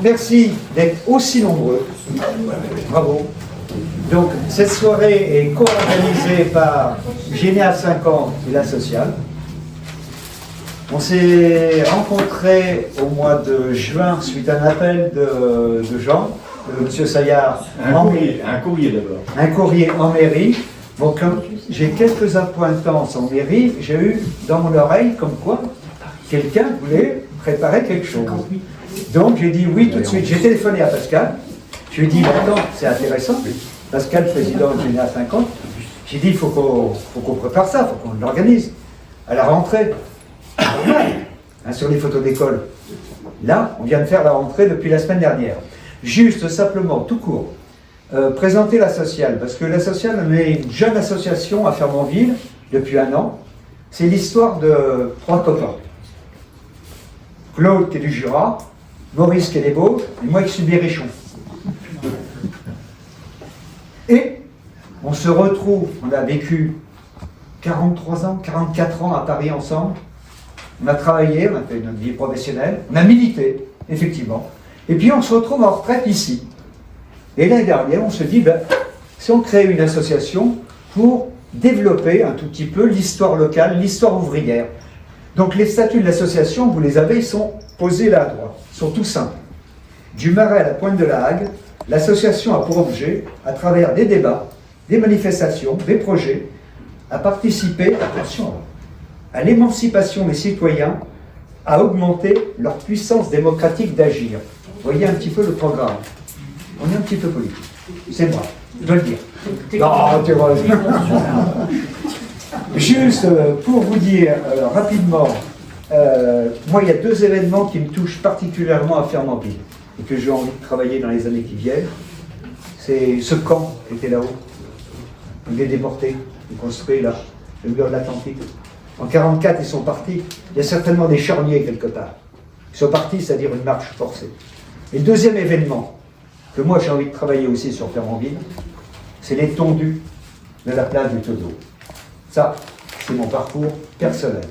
merci d'être aussi nombreux. Bravo. Donc, cette soirée est co-organisée par Génia 50 et la Sociale. On s'est rencontrés au mois de juin suite à un appel de Jean, de M. Saillard. Un courrier d'abord. Un courrier en mairie. Donc, j'ai quelques appointances en mairie. J'ai eu dans mon oreille comme quoi quelqu'un voulait préparer quelque chose. Donc, j'ai dit oui tout de suite. J'ai téléphoné à Pascal. Je lui ai dit, attends, c'est intéressant. Pascal, président de Génia 50. J'ai dit, il faut qu'on prépare ça, il faut qu'on l'organise. À la rentrée. Hein, sur les photos d'école. Là, on vient de faire la rentrée depuis la semaine dernière. Juste, simplement, tout court, présenter la Sociale, parce que la Sociale, on est une jeune association à Fermonville depuis 1 an. C'est l'histoire de 3 copains. Claude qui est du Jura, Maurice qui est des Bauges, et moi qui suis Berrichon. Et on se retrouve, on a vécu 43 ans, 44 ans à Paris ensemble. On a travaillé, on a fait notre vie professionnelle, on a milité, effectivement. Et puis on se retrouve en retraite ici. Et l'année dernière, on se dit, ben, si on crée une association pour développer un tout petit peu l'histoire locale, l'histoire ouvrière. Donc les statuts de l'association, vous les avez, ils sont posés là à droite. Ils sont tout simples. Du Marais à la Pointe de la Hague, l'association a pour objet, à travers des débats, des manifestations, des projets, à participer, attention, à l'émancipation des citoyens, à augmenter leur puissance démocratique d'agir. Vous voyez un petit peu le programme. On est un petit peu politique. C'est moi, je dois le dire. Non, tu vois. Juste pour vous dire rapidement, moi il y a 2 événements qui me touchent particulièrement à Fermonville et que j'ai envie de travailler dans les années qui viennent. C'est ce camp qui était là-haut. Il est déporté, il est construit là, le mur de l'Atlantique. En 1944, ils sont partis. Il y a certainement des charniers quelque part. Ils sont partis, c'est-à-dire une marche forcée. Et le deuxième événement, que moi j'ai envie de travailler aussi sur Fermonville, c'est l'étendue de la place du Todo. Ça, c'est mon parcours personnel.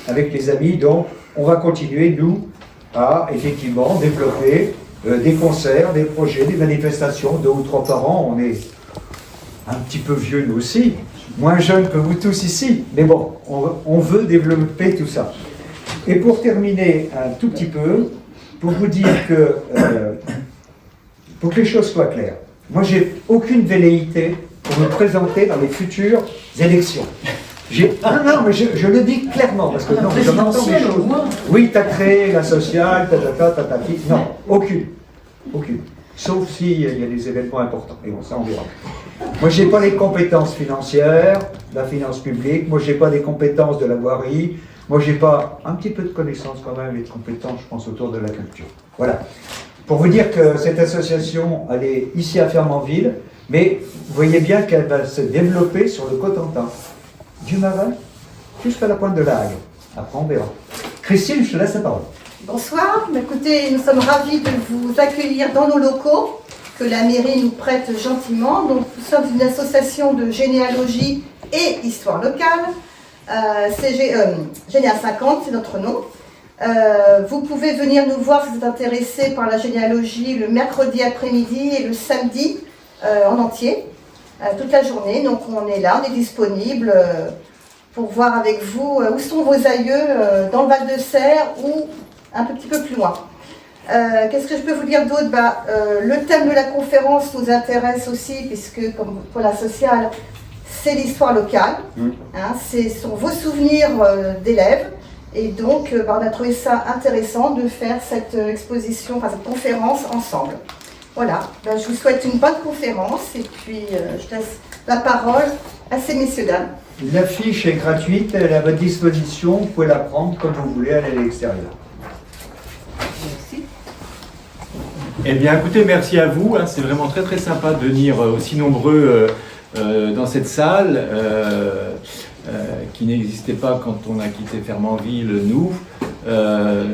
Avec les amis, donc, on va continuer, nous, à effectivement développer des concerts, des projets, des manifestations, 2 ou 3 par an. On est un petit peu vieux, nous aussi, moins jeunes que vous tous ici, mais bon, on veut développer tout ça. Et pour terminer un tout petit peu, pour vous dire que, pour que les choses soient claires, moi j'ai aucune velléité pour me présenter dans les futures élections. Non, mais je le dis clairement, parce que non, je m'entends des choses. Oui, tu as créé la sociale, non, aucune. Sauf s'il y a des événements importants. Et bon, ça on verra. Moi, je n'ai pas les compétences financières, de la finance publique. Moi, je n'ai pas les compétences de la voirie. Moi, je n'ai pas un petit peu de connaissances quand même et de compétences, je pense, autour de la culture. Voilà. Pour vous dire que cette association, elle est ici à Fermonville, mais vous voyez bien qu'elle va se développer sur le Cotentin, du Marais jusqu'à la Pointe de la Hague. Après, on verra. Christine, je te laisse la parole. Bonsoir. Écoutez, nous sommes ravis de vous accueillir dans nos locaux, que la mairie nous prête gentiment. Donc, nous sommes une association de généalogie et histoire locale. Génia 50, c'est notre nom. Vous pouvez venir nous voir si vous êtes intéressé par la généalogie le mercredi après-midi et le samedi en entier, toute la journée. Donc on est là, on est disponible pour voir avec vous où sont vos aïeux dans le Val-de-Serre ou un petit peu plus loin. Qu'est-ce que je peux vous dire d'autre? Le thème de la conférence nous intéresse aussi, puisque comme pour la sociale, c'est l'histoire locale, hein, ce sont vos souvenirs d'élèves, et donc on a trouvé ça intéressant de faire cette exposition, enfin cette conférence ensemble. Voilà, je vous souhaite une bonne conférence, et puis je laisse la parole à ces messieurs-dames. L'affiche est gratuite, elle est à votre disposition, vous pouvez la prendre comme vous voulez, elle est à l'extérieur. Merci. Eh bien, écoutez, merci à vous. Hein, c'est vraiment très sympa de venir aussi nombreux dans cette salle qui n'existait pas quand on a quitté Fermonville, nous.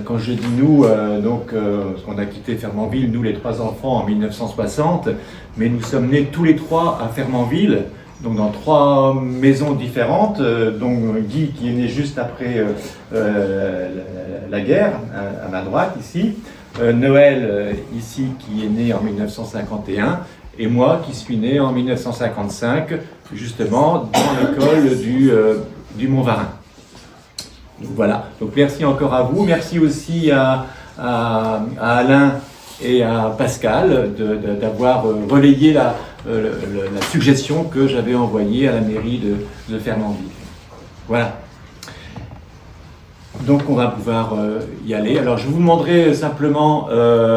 Quand je dis nous, parce qu'on a quitté Fermonville, nous les 3 enfants, en 1960, mais nous sommes nés tous les 3 à Fermonville, donc dans 3 maisons différentes, dont Guy qui est né juste après la guerre, à ma droite ici. Noël, ici, qui est né en 1951, et moi, qui suis né en 1955, justement, dans l'école du Mont-Varin. Donc, voilà. Donc, merci encore à vous. Merci aussi à Alain et à Pascal d'avoir relayé la suggestion que j'avais envoyée à la mairie de Fernandville. Voilà. Donc on va pouvoir y aller. Alors je vous demanderai simplement,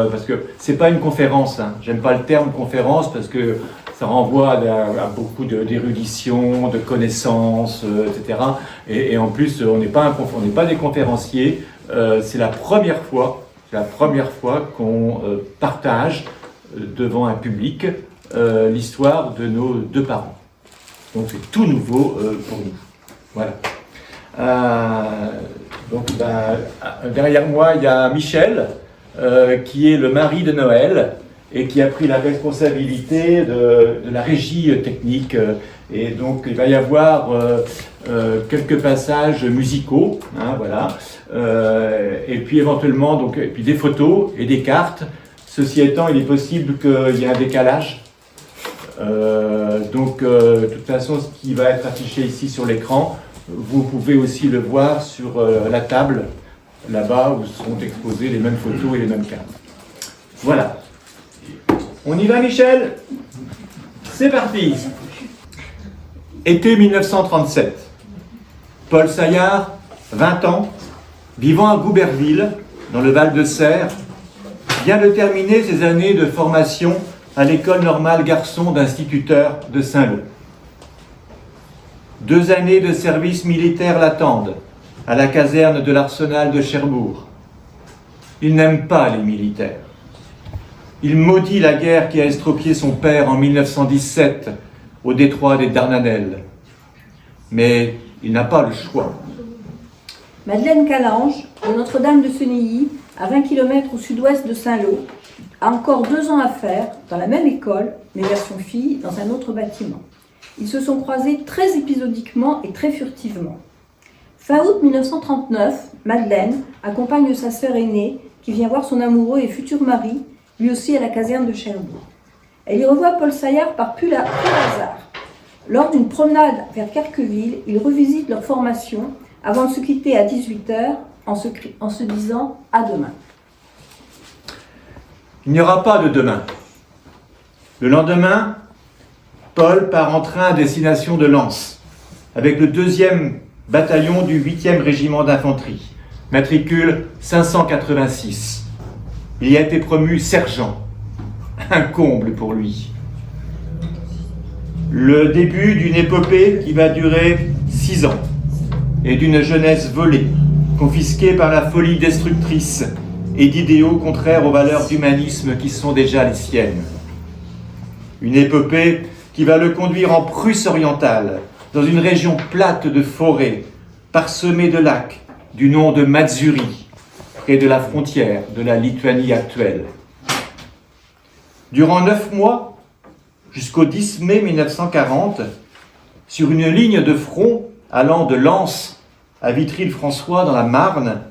parce que c'est pas une conférence, hein. J'aime pas le terme conférence parce que ça renvoie à beaucoup d'érudition, de connaissances, etc. Et en plus on n'est pas des conférenciers. C'est la première fois qu'on partage devant un public l'histoire de nos deux parents. Donc c'est tout nouveau pour nous. Voilà. Donc, derrière moi, il y a Michel, qui est le mari de Noël et qui a pris la responsabilité de la régie technique. Et donc, il va y avoir quelques passages musicaux, hein, voilà. Et puis éventuellement, et puis des photos et des cartes. Ceci étant, il est possible qu'il y ait un décalage. De toute façon, ce qui va être affiché ici sur l'écran, vous pouvez aussi le voir sur la table, là-bas, où seront exposées les mêmes photos et les mêmes cartes. Voilà. On y va, Michel? C'est parti. Été 1937. Paul Saillard, 20 ans, vivant à Gouberville, dans le Val-de-Serre, vient de terminer ses années de formation à l'école normale garçon d'instituteur de Saint-Lô. 2 années de service militaire l'attendent, à la caserne de l'Arsenal de Cherbourg. Il n'aime pas les militaires. Il maudit la guerre qui a estropié son père en 1917, au détroit des Dardanelles. Mais il n'a pas le choix. Madeleine Calange, de Notre-Dame de Senilly, à 20 km au sud-ouest de Saint-Lô, a encore 2 ans à faire, dans la même école, mais version fille, dans un autre bâtiment. Ils se sont croisés très épisodiquement et très furtivement. Fin août 1939, Madeleine accompagne sa sœur aînée qui vient voir son amoureux et futur mari, lui aussi à la caserne de Cherbourg. Elle y revoit Paul Saillard par pur hasard. Lors d'une promenade vers Carqueville, ils revisitent leur formation avant de se quitter à 18h en se disant « à demain ». Il n'y aura pas de demain. Le lendemain, Paul part en train à destination de Lens, avec le 2e bataillon du 8e régiment d'infanterie, matricule 586. Il y a été promu sergent, un comble pour lui. Le début d'une épopée qui va durer 6 ans, et d'une jeunesse volée, confisquée par la folie destructrice et d'idéaux contraires aux valeurs d'humanisme qui sont déjà les siennes. Une épopée qui va le conduire en Prusse orientale, dans une région plate de forêts, parsemée de lacs, du nom de Matsuri, près de la frontière de la Lituanie actuelle. Durant 9 mois, jusqu'au 10 mai 1940, sur une ligne de front allant de Lens à Vitry-le-François dans la Marne,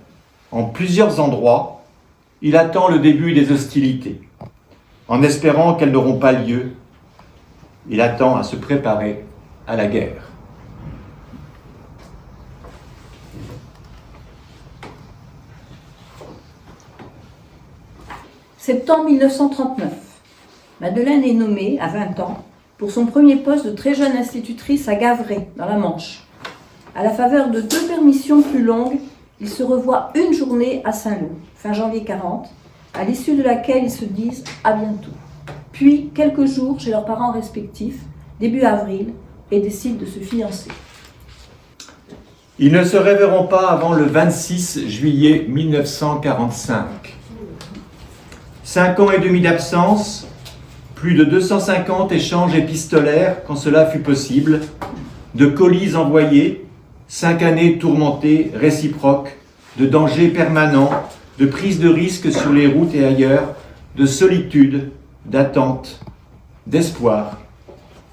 en plusieurs endroits, il attend le début des hostilités. En espérant qu'elles n'auront pas lieu, il attend à se préparer à la guerre. Septembre 1939. Madeleine est nommée, à 20 ans, pour son premier poste de très jeune institutrice à Gavray, dans la Manche. À la faveur de 2 permissions plus longues, ils se revoient une journée à Saint-Lô, fin janvier 40, à l'issue de laquelle ils se disent « à bientôt ». Puis, quelques jours chez leurs parents respectifs, début avril, et décident de se fiancer. Ils ne se reverront pas avant le 26 juillet 1945. 5 ans et demi d'absence, plus de 250 échanges épistolaires quand cela fut possible, de colis envoyés, 5 années tourmentées, réciproques, de dangers permanents, de prise de risques sur les routes et ailleurs, de solitude, d'attente, d'espoir,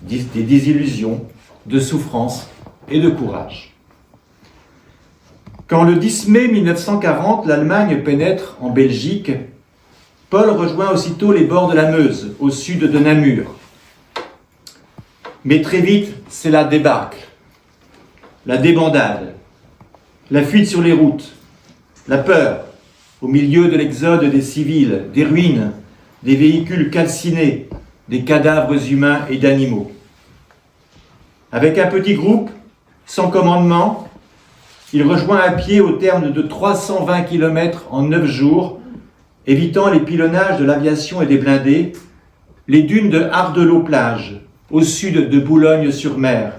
des désillusions, de souffrance et de courage. Quand le 10 mai 1940, l'Allemagne pénètre en Belgique, Paul rejoint aussitôt les bords de la Meuse, au sud de Namur. Mais très vite, c'est la débâcle, la débandade, la fuite sur les routes, la peur, au milieu de l'exode des civils, des ruines, des véhicules calcinés, des cadavres humains et d'animaux. Avec un petit groupe, sans commandement, il rejoint à pied au terme de 320 km en 9 jours, évitant les pilonnages de l'aviation et des blindés, les dunes de Ardelot-Plage, au sud de Boulogne-sur-Mer,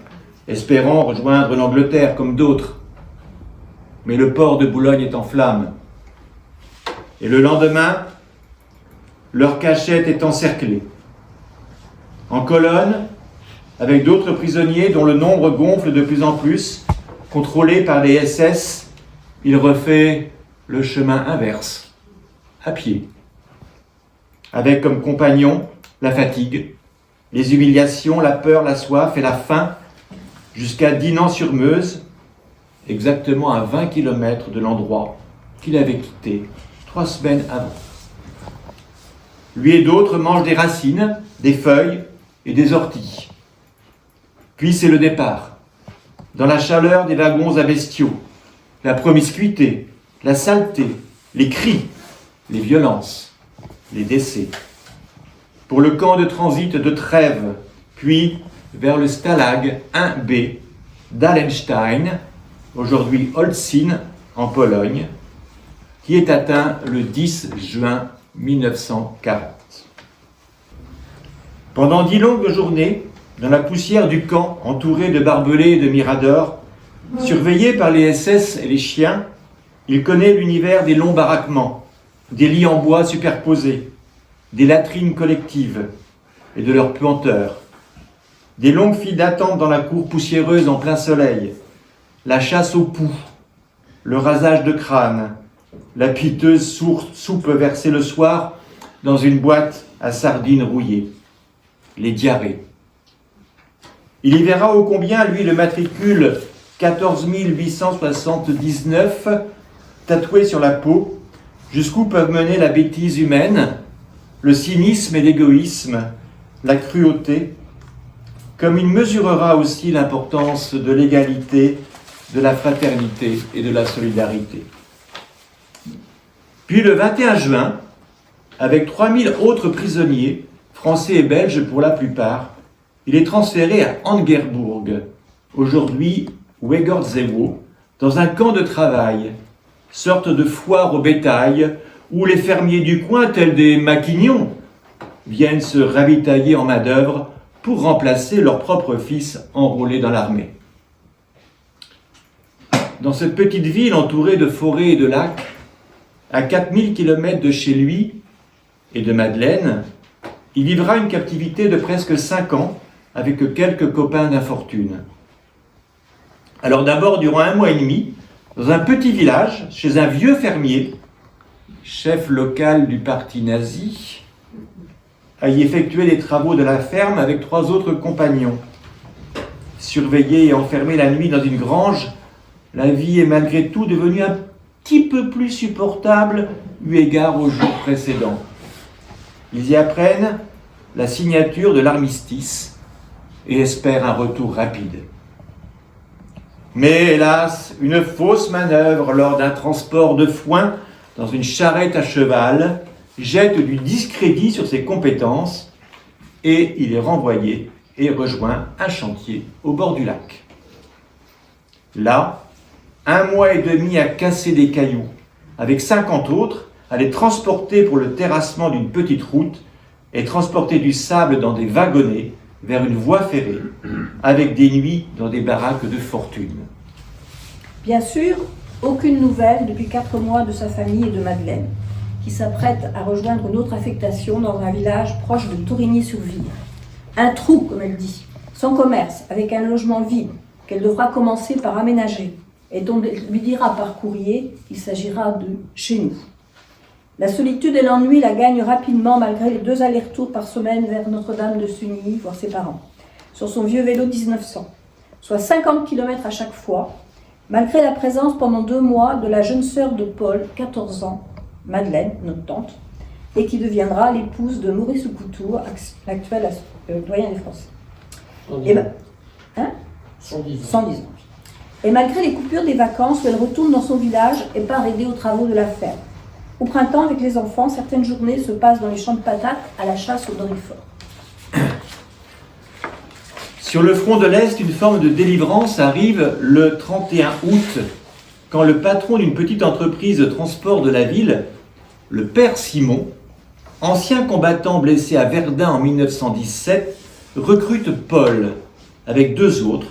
espérant rejoindre l'Angleterre comme d'autres. Mais le port de Boulogne est en flammes. Et le lendemain, leur cachette est encerclée. En colonne, avec d'autres prisonniers dont le nombre gonfle de plus en plus, contrôlés par les SS, il refait le chemin inverse, à pied, avec comme compagnon la fatigue, les humiliations, la peur, la soif et la faim, jusqu'à Dinan-sur-Meuse, exactement à 20 km de l'endroit qu'il avait quitté 3 semaines avant. Lui et d'autres mangent des racines, des feuilles et des orties. Puis c'est le départ, dans la chaleur des wagons à bestiaux, la promiscuité, la saleté, les cris, les violences, les décès. Pour le camp de transit de Trèves, puis vers le stalag 1B d'Allenstein, aujourd'hui Holcim en Pologne, qui est atteint le 10 juin 1940. Pendant 10 longues journées, dans la poussière du camp, entouré de barbelés et de miradors, surveillé par les SS et les chiens, il connaît l'univers des longs baraquements, des lits en bois superposés, des latrines collectives et de leurs puanteurs, des longues files d'attente dans la cour poussiéreuse en plein soleil, la chasse aux poux, le rasage de crâne, la piteuse soupe versée le soir dans une boîte à sardines rouillées, les diarrhées. Il y verra ô combien, lui, le matricule 14 879 tatoué sur la peau, jusqu'où peuvent mener la bêtise humaine, le cynisme et l'égoïsme, la cruauté, comme il mesurera aussi l'importance de l'égalité, de la fraternité et de la solidarité. Puis le 21 juin, avec 3000 autres prisonniers, français et belges pour la plupart, il est transféré à Angerburg, aujourd'hui Wegorzewo, dans un camp de travail, sorte de foire au bétail, où les fermiers du coin, tels des maquignons, viennent se ravitailler en main-d'œuvre pour remplacer leurs propres fils enrôlés dans l'armée. Dans cette petite ville entourée de forêts et de lacs, à 4000 km de chez lui et de Madeleine, il vivra une captivité de presque 5 ans avec quelques copains d'infortune. Alors d'abord, durant 1 mois et demi, dans un petit village, chez un vieux fermier, chef local du parti nazi, à y effectuer les travaux de la ferme avec 3 autres compagnons. Surveillé et enfermé la nuit dans une grange, la vie est malgré tout devenue un petit peu plus supportable eu égard aux jours précédents. Ils y apprennent la signature de l'armistice et espèrent un retour rapide. Mais hélas, une fausse manœuvre lors d'un transport de foin dans une charrette à cheval jette du discrédit sur ses compétences et il est renvoyé et rejoint un chantier au bord du lac. Là, 1 mois et demi à casser des cailloux, avec 50 autres, à les transporter pour le terrassement d'une petite route et transporter du sable dans des wagonnets vers une voie ferrée, avec des nuits dans des baraques de fortune. Bien sûr, aucune nouvelle depuis 4 mois de sa famille et de Madeleine, qui s'apprête à rejoindre une autre affectation dans un village proche de Torigny-sur-Vire. Un trou, comme elle dit, sans commerce, avec un logement vide, qu'elle devra commencer par aménager, et dont elle lui dira par courrier qu'il s'agira de « chez nous ». La solitude et l'ennui la gagnent rapidement malgré les 2 allers-retours par semaine vers Notre-Dame de Sunilly, voir ses parents, sur son vieux vélo 1900, soit 50 km à chaque fois, malgré la présence pendant 2 mois de la jeune sœur de Paul, 14 ans, Madeleine, notre tante, et qui deviendra l'épouse de Maurice Couture, l'actuel doyen des Français. 110 Et ans. ben, hein 110 ans. 110 ans. Et malgré les coupures des vacances où elle retourne dans son village et part aider aux travaux de la ferme. Au printemps, avec les enfants, certaines journées se passent dans les champs de patates à la chasse au dorifort. Sur le front de l'Est, une forme de délivrance arrive le 31 août, quand le patron d'une petite entreprise de transport de la ville, le père Simon, ancien combattant blessé à Verdun en 1917, recrute Paul avec 2 autres,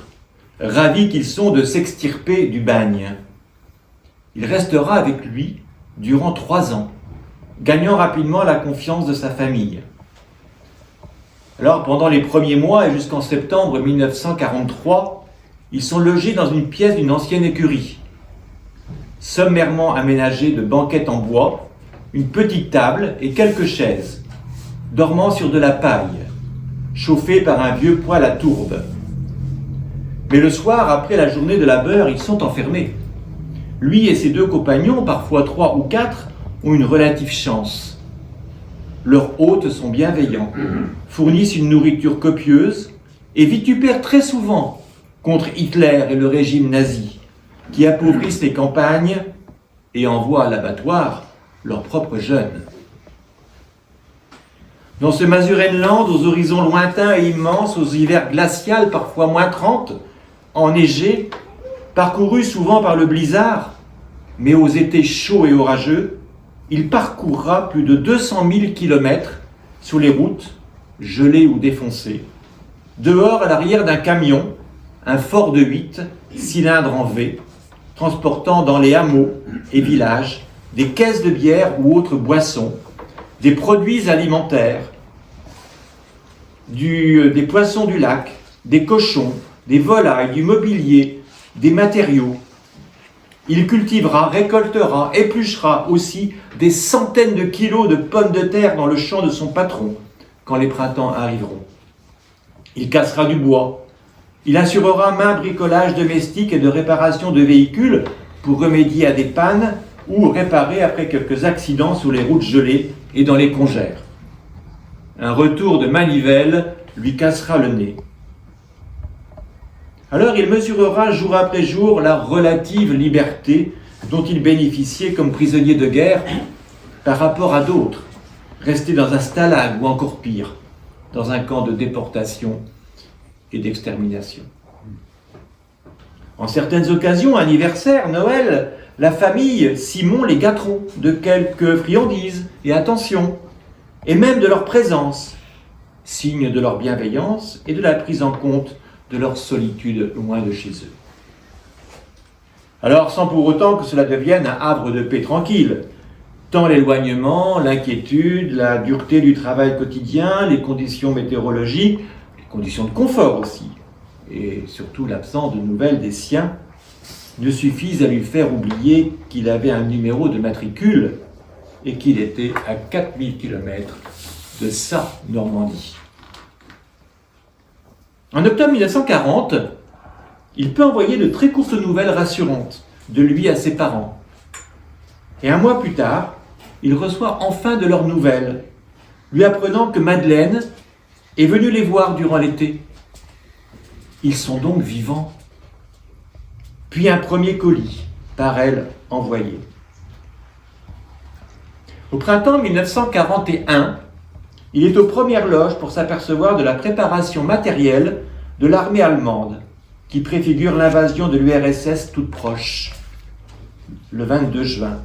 ravis qu'ils sont de s'extirper du bagne. Il restera avec lui durant 3 ans, gagnant rapidement la confiance de sa famille. Alors, pendant les premiers mois et jusqu'en septembre 1943, ils sont logés dans une pièce d'une ancienne écurie, sommairement aménagée de banquettes en bois, une petite table et quelques chaises, dormant sur de la paille, chauffée par un vieux poêle à tourbe. Mais le soir, après la journée de labeur, ils sont enfermés. Lui et ses 2 compagnons, parfois 3 ou 4, ont une relative chance. Leurs hôtes sont bienveillants, fournissent une nourriture copieuse et vitupèrent très souvent contre Hitler et le régime nazi, qui appauvrissent les campagnes et envoient à l'abattoir leurs propres jeunes. Dans ce Masurenland, aux horizons lointains et immenses, aux hivers glacials, parfois moins 30, enneigés, parcourus souvent par le blizzard, mais aux étés chauds et orageux, il parcourra plus de 200 000 kilomètres sur les routes, gelées ou défoncées, dehors à l'arrière d'un camion, un Ford 8, cylindre en V, transportant dans les hameaux et villages des caisses de bière ou autres boissons, des produits alimentaires, des poissons du lac, des cochons, des volailles, du mobilier, des matériaux. Il cultivera, récoltera, épluchera aussi des centaines de kilos de pommes de terre dans le champ de son patron quand les printemps arriveront. Il cassera du bois. Il assurera maint bricolage domestique et de réparation de véhicules pour remédier à des pannes ou réparer après quelques accidents sur les routes gelées et dans les congères. Un retour de manivelle lui cassera le nez. Alors il mesurera jour après jour la relative liberté dont il bénéficiait comme prisonnier de guerre par rapport à d'autres, restés dans un stalag ou encore pire, dans un camp de déportation et d'extermination. En certaines occasions, anniversaire, Noël, la famille Simon les gâteront de quelques friandises et attentions, et même de leur présence, signe de leur bienveillance et de la prise en compte de leur solitude loin de chez eux. Alors, sans pour autant que cela devienne un havre de paix tranquille, tant l'éloignement, l'inquiétude, la dureté du travail quotidien, les conditions météorologiques, les conditions de confort aussi, et surtout l'absence de nouvelles des siens, ne suffisent à lui faire oublier qu'il avait un numéro de matricule et qu'il était à 4000 km de sa Normandie. En octobre 1940, il peut envoyer de très courtes nouvelles rassurantes de lui à ses parents. Et un mois plus tard, il reçoit enfin de leurs nouvelles, lui apprenant que Madeleine est venue les voir durant l'été. Ils sont donc vivants. Puis un premier colis, par elle, envoyé. Au printemps 1941, il est aux premières loges pour s'apercevoir de la préparation matérielle de l'armée allemande, qui préfigure l'invasion de l'URSS toute proche, le 22 juin.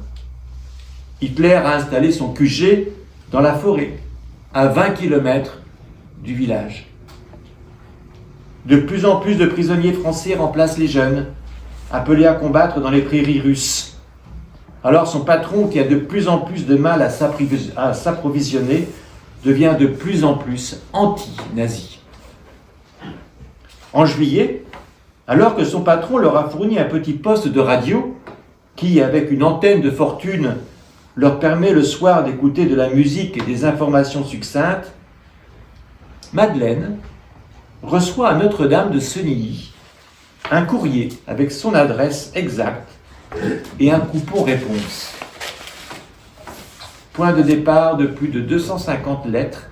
Hitler a installé son QG dans la forêt, à 20 km du village. De plus en plus de prisonniers français remplacent les jeunes, appelés à combattre dans les prairies russes. Alors son patron, qui a de plus en plus de mal à s'approvisionner, devient de plus en plus anti-nazi. En juillet, alors que son patron leur a fourni un petit poste de radio, qui, avec une antenne de fortune, leur permet le soir d'écouter de la musique et des informations succinctes, Madeleine reçoit à Notre-Dame de Senilly un courrier avec son adresse exacte et un coupon réponse. point de départ de plus de 250 lettres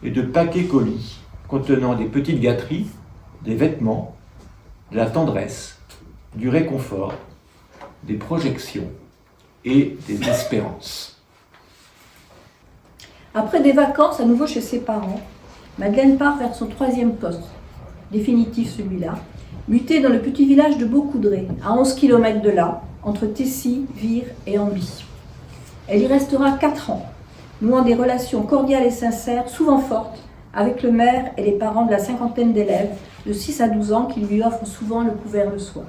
et de paquets colis contenant des petites gâteries, des vêtements, de la tendresse, du réconfort, des projections et des espérances. Après des vacances à nouveau chez ses parents, Madeleine part vers son 3e poste, définitif celui-là, muté dans le petit village de Beaucoudray, à 11 km de là, entre Tessy, Vire et Amby. Elle y restera 4 ans, nouant des relations cordiales et sincères, souvent fortes, avec le maire et les parents de la cinquantaine d'élèves de 6 à 12 ans qui lui offrent souvent le couvert le soir.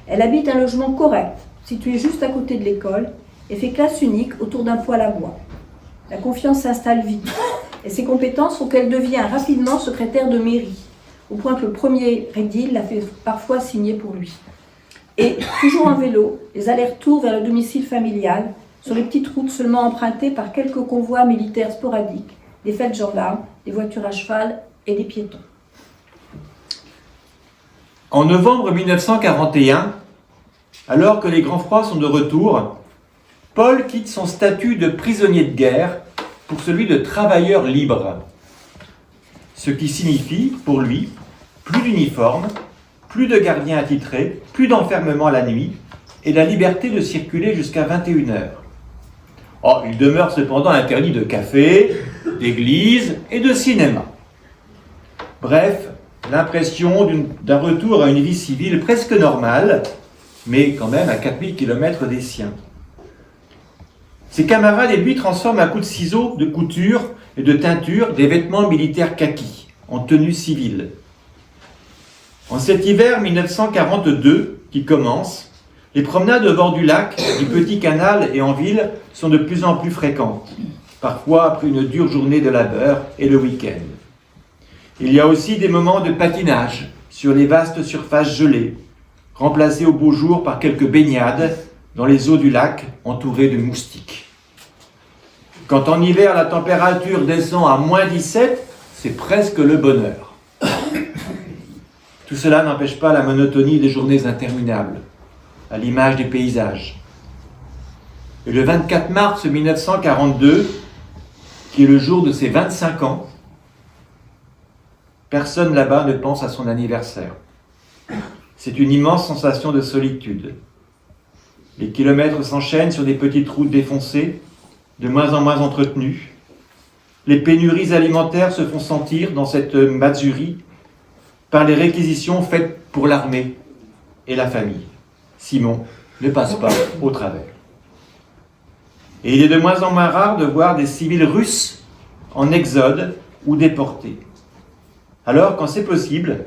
Elle habite un logement correct, situé juste à côté de l'école, et fait classe unique autour d'un poêle à bois. La confiance s'installe vite, et ses compétences font qu'elle devient rapidement secrétaire de mairie, au point que le premier édile la fait parfois signer pour lui. Et, toujours en vélo, les allers-retours vers le domicile familial, sur les petites routes seulement empruntées par quelques convois militaires sporadiques, des fêtes gendarmes, des voitures à cheval et des piétons. En novembre 1941, alors que les grands froids sont de retour, Paul quitte son statut de prisonnier de guerre pour celui de travailleur libre. Ce qui signifie, pour lui, plus d'uniforme, plus de gardiens attitrés, plus d'enfermement la nuit et la liberté de circuler jusqu'à 21h. Oh, il demeure cependant interdit de café, d'église et de cinéma. Bref, l'impression d'un retour à une vie civile presque normale, mais quand même à 4000 km des siens. Ses camarades et lui transforment à coups de ciseaux, de couture et de teinture des vêtements militaires kaki, en tenue civile. En cet hiver 1942 qui commence, les promenades au bord du lac, du petit canal et en ville sont de plus en plus fréquentes, parfois après une dure journée de labeur et le week-end. Il y a aussi des moments de patinage sur les vastes surfaces gelées, remplacées au beau jour par quelques baignades dans les eaux du lac entourées de moustiques. Quand en hiver la température descend à moins 17, c'est presque le bonheur. Tout cela n'empêche pas la monotonie des journées interminables, à l'image des paysages. Et le 24 mars 1942, qui est le jour de ses 25 ans, personne là-bas ne pense à son anniversaire. C'est une immense sensation de solitude. Les kilomètres s'enchaînent sur des petites routes défoncées, de moins en moins entretenues. Les pénuries alimentaires se font sentir dans cette Matzurie par les réquisitions faites pour l'armée et la famille. Simon ne passe pas au travers. Et il est de moins en moins rare de voir des civils russes en exode ou déportés. Alors, quand c'est possible,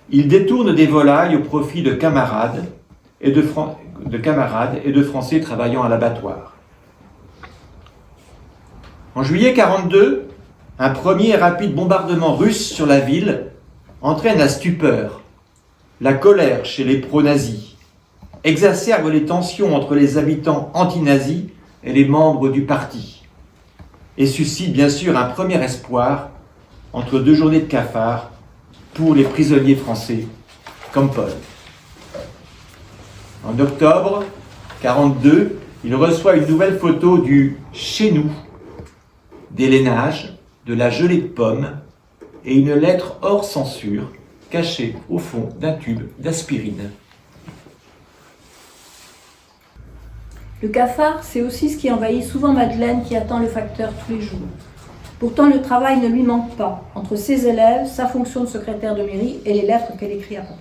il détourne des volailles au profit de camarades et de Français travaillant à l'abattoir. En juillet 1942, un premier et rapide bombardement russe sur la ville entraîne la stupeur, la colère chez les pro-nazis, exacerbe les tensions entre les habitants anti-nazis et les membres du parti, et suscite bien sûr un premier espoir entre 2 journées de cafard pour les prisonniers français comme Paul. En octobre 1942, il reçoit une nouvelle photo du « chez nous », des lainages, de la gelée de pommes et une lettre hors censure cachée au fond d'un tube d'aspirine. Le cafard, c'est aussi ce qui envahit souvent Madeleine qui attend le facteur tous les jours. Pourtant, le travail ne lui manque pas, entre ses élèves, sa fonction de secrétaire de mairie et les lettres qu'elle écrit à papa.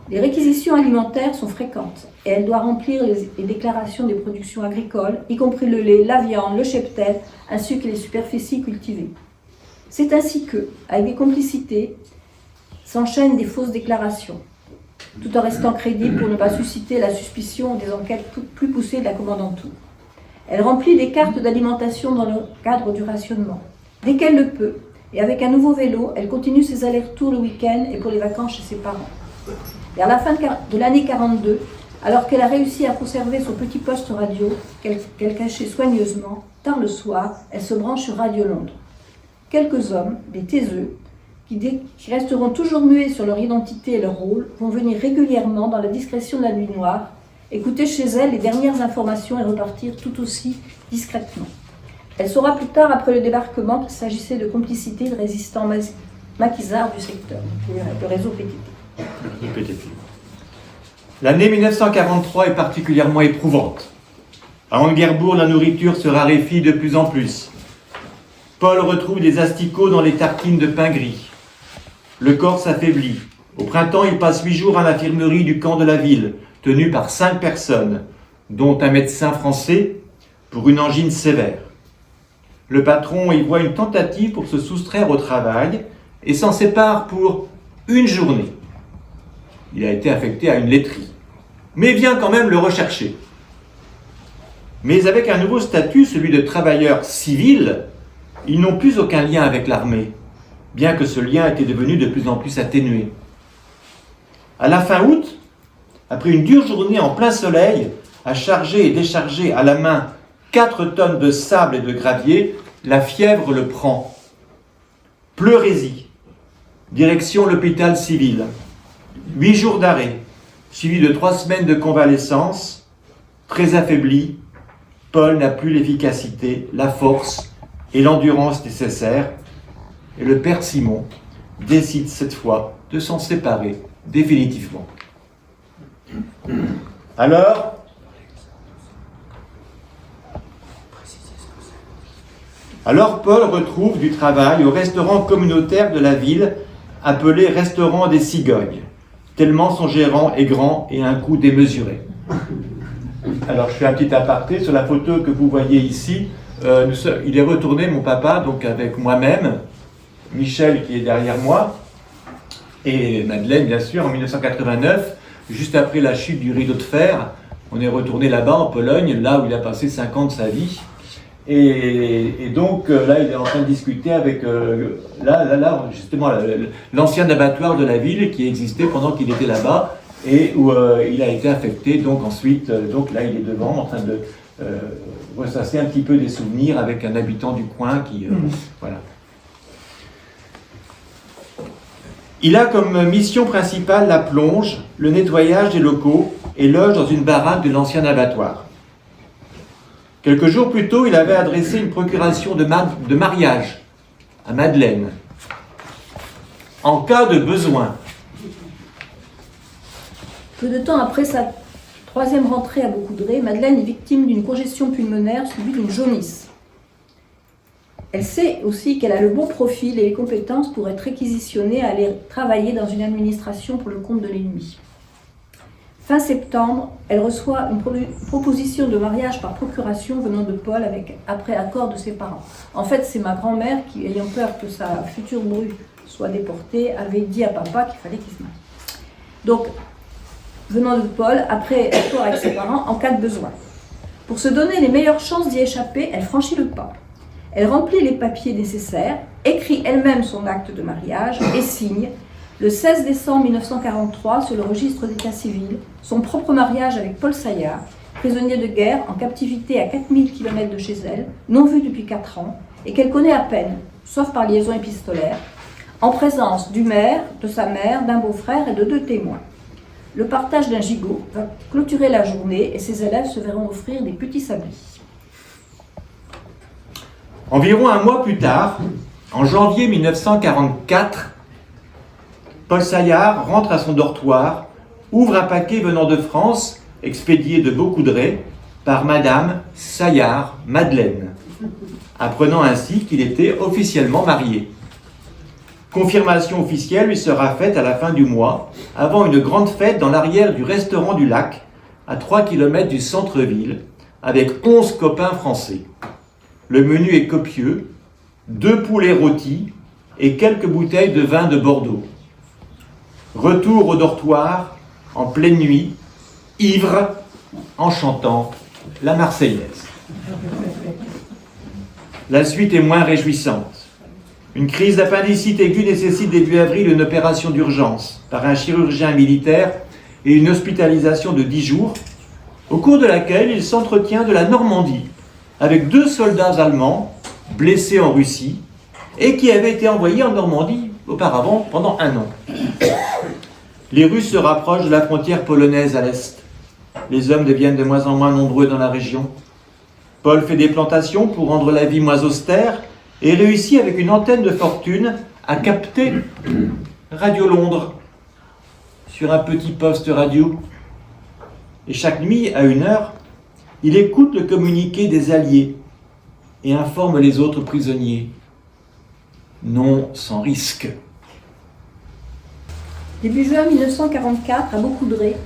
Les réquisitions alimentaires sont fréquentes et elle doit remplir les déclarations des productions agricoles, y compris le lait, la viande, le cheptel, ainsi que les superficies cultivées. C'est ainsi que, avec des complicités, s'enchaînent des fausses déclarations, tout en restant crédible pour ne pas susciter la suspicion des enquêtes plus poussées de la commandanture. Elle remplit des cartes d'alimentation dans le cadre du rationnement. Dès qu'elle le peut, et avec un nouveau vélo, elle continue ses allers-retours le week-end et pour les vacances chez ses parents. Vers la fin de l'année 42, alors qu'elle a réussi à conserver son petit poste radio qu'elle cachait soigneusement, tard le soir, elle se branche sur Radio Londres. Quelques hommes, des taiseux, qui resteront toujours muets sur leur identité et leur rôle, vont venir régulièrement dans la discrétion de la nuit noire écouter chez elle les dernières informations et repartir tout aussi discrètement. Elle saura plus tard, après le débarquement, qu'il s'agissait de complicité de résistants maquisards du secteur, le réseau PTT. L'année 1943 est particulièrement éprouvante. À Angerbourg, la nourriture se raréfie de plus en plus. Paul retrouve des asticots dans les tartines de pain gris. Le corps s'affaiblit. Au printemps, il passe 8 jours à l'infirmerie du camp de la ville, tenue par 5 personnes, dont un médecin français, pour une angine sévère. Le patron y voit une tentative pour se soustraire au travail et s'en sépare pour une journée. Il a été affecté à une laiterie, mais vient quand même le rechercher. Mais avec un nouveau statut, celui de travailleur civil, ils n'ont plus aucun lien avec l'armée, bien que ce lien était devenu de plus en plus atténué. À la fin août, après une dure journée en plein soleil, à charger et décharger à la main 4 tonnes de sable et de gravier, la fièvre le prend. Pleurésie, direction l'hôpital civil. 8 jours d'arrêt, suivi de 3 semaines de convalescence. Très affaibli, Paul n'a plus l'efficacité, la force et l'endurance nécessaires. Et le père Simon décide cette fois de s'en séparer définitivement. Alors, Paul retrouve du travail au restaurant communautaire de la ville, appelé Restaurant des Cigognes, tellement son gérant est grand et a un coût démesuré. Alors je fais un petit aparté sur la photo que vous voyez ici. Il est retourné, mon papa, donc avec moi-même, Michel qui est derrière moi, et Madeleine bien sûr, en 1989, juste après la chute du rideau de fer. On est retourné là-bas en Pologne, là où il a passé 5 ans de sa vie. Et donc là, il est en train de discuter avec justement l'ancien abattoir de la ville qui existait pendant qu'il était là-bas et où il a été affecté. Donc ensuite, donc là, il est devant en train de ressasser un petit peu des souvenirs avec un habitant du coin qui voilà. Il a comme mission principale la plonge, le nettoyage des locaux et loge dans une baraque de l'ancien abattoir. Quelques jours plus tôt, il avait adressé une procuration de mariage à Madeleine, en cas de besoin. Peu de temps après sa 3e rentrée à Beaucoudray, Madeleine est victime d'une congestion pulmonaire suivie d'une jaunisse. Elle sait aussi qu'elle a le bon profil et les compétences pour être réquisitionnée à aller travailler dans une administration pour le compte de l'ennemi. Fin septembre, elle reçoit une proposition de mariage par procuration venant de Paul après accord de ses parents. En fait, c'est ma grand-mère qui, ayant peur que sa future bru soit déportée, avait dit à papa qu'il fallait qu'il se marie. Donc, venant de Paul, après accord avec ses parents, en cas de besoin. Pour se donner les meilleures chances d'y échapper, elle franchit le pas. Elle remplit les papiers nécessaires, écrit elle-même son acte de mariage et signe le 16 décembre 1943, sur le registre d'état civil, son propre mariage avec Paul Saillard, prisonnier de guerre en captivité à 4000 km de chez elle, non vu depuis 4 ans, et qu'elle connaît à peine, sauf par liaison épistolaire, en présence du maire, de sa mère, d'un beau-frère et de 2 témoins. Le partage d'un gigot va clôturer la journée et ses élèves se verront offrir des petits sablis. Environ un mois plus tard, en janvier 1944, Paul Saillard rentre à son dortoir, ouvre un paquet venant de France, expédié de Beaucoudray, par Madame Saillard Madeleine, apprenant ainsi qu'il était officiellement marié. Confirmation officielle lui sera faite à la fin du mois, avant une grande fête dans l'arrière du restaurant du Lac, à 3 km du centre-ville, avec 11 copains français. Le menu est copieux, 2 poulets rôtis et quelques bouteilles de vin de Bordeaux. Retour au dortoir, en pleine nuit, ivre, en chantant la Marseillaise. La suite est moins réjouissante. Une crise d'appendicite aiguë nécessite début avril une opération d'urgence par un chirurgien militaire et une hospitalisation de 10 jours, au cours de laquelle il s'entretient de la Normandie avec 2 soldats allemands blessés en Russie et qui avaient été envoyés en Normandie auparavant pendant 1 an. Les Russes se rapprochent de la frontière polonaise à l'est. les hommes deviennent de moins en moins nombreux dans la région. Paul fait des plantations pour rendre la vie moins austère et réussit avec une antenne de fortune à capter Radio Londres sur un petit poste radio. Et chaque nuit, à 1h, il écoute le communiqué des Alliés et informe les autres prisonniers. Non sans risque. Début juin 1944, à Beaucoudray,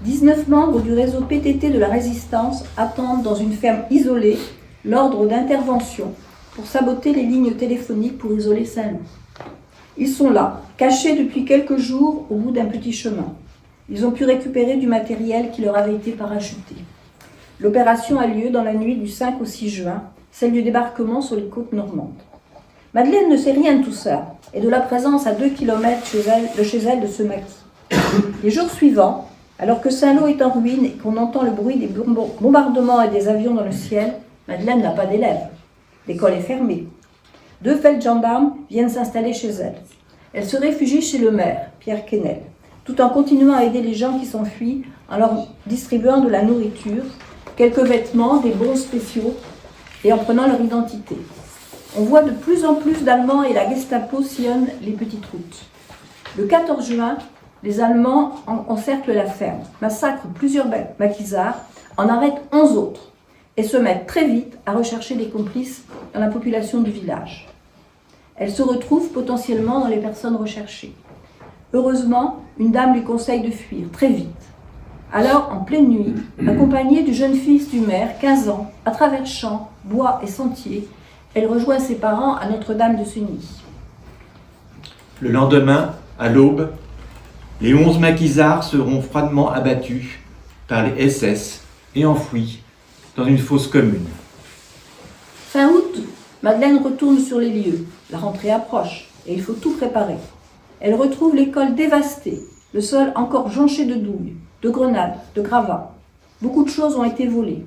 19 membres du réseau PTT de la Résistance attendent dans une ferme isolée l'ordre d'intervention pour saboter les lignes téléphoniques pour isoler Saint-Loup. Ils sont là, cachés depuis quelques jours au bout d'un petit chemin. Ils ont pu récupérer du matériel qui leur avait été parachuté. L'opération a lieu dans la nuit du 5 au 6 juin, celle du débarquement sur les côtes normandes. Madeleine ne sait rien de tout ça et de la présence à 2 km de chez elle de ce maquis. Les jours suivants, alors que Saint-Lô est en ruine et qu'on entend le bruit des bombardements et des avions dans le ciel, Madeleine n'a pas d'élèves. L'école est fermée. 2 feldgendarmes viennent s'installer chez elle. Elle se réfugie chez le maire, Pierre Quesnel, tout en continuant à aider les gens qui s'enfuient en leur distribuant de la nourriture, quelques vêtements, des bons spéciaux et en prenant leur identité. On voit de plus en plus d'Allemands et la Gestapo sillonne les petites routes. Le 14 juin, les Allemands encerclent la ferme, massacrent plusieurs maquisards, en arrêtent 11 autres et se mettent très vite à rechercher des complices dans la population du village. Elle se retrouve potentiellement dans les personnes recherchées. Heureusement, une dame lui conseille de fuir très vite. Alors, en pleine nuit, accompagnée du jeune fils du maire, 15 ans, à travers champs, bois et sentiers, elle rejoint ses parents à Notre-Dame de Senilly. Le lendemain, à l'aube, les 11 maquisards seront froidement abattus par les SS et enfouis dans une fosse commune. Fin août, Madeleine retourne sur les lieux. La rentrée approche et il faut tout préparer. Elle retrouve l'école dévastée, le sol encore jonché de douilles, de grenades, de gravats. Beaucoup de choses ont été volées.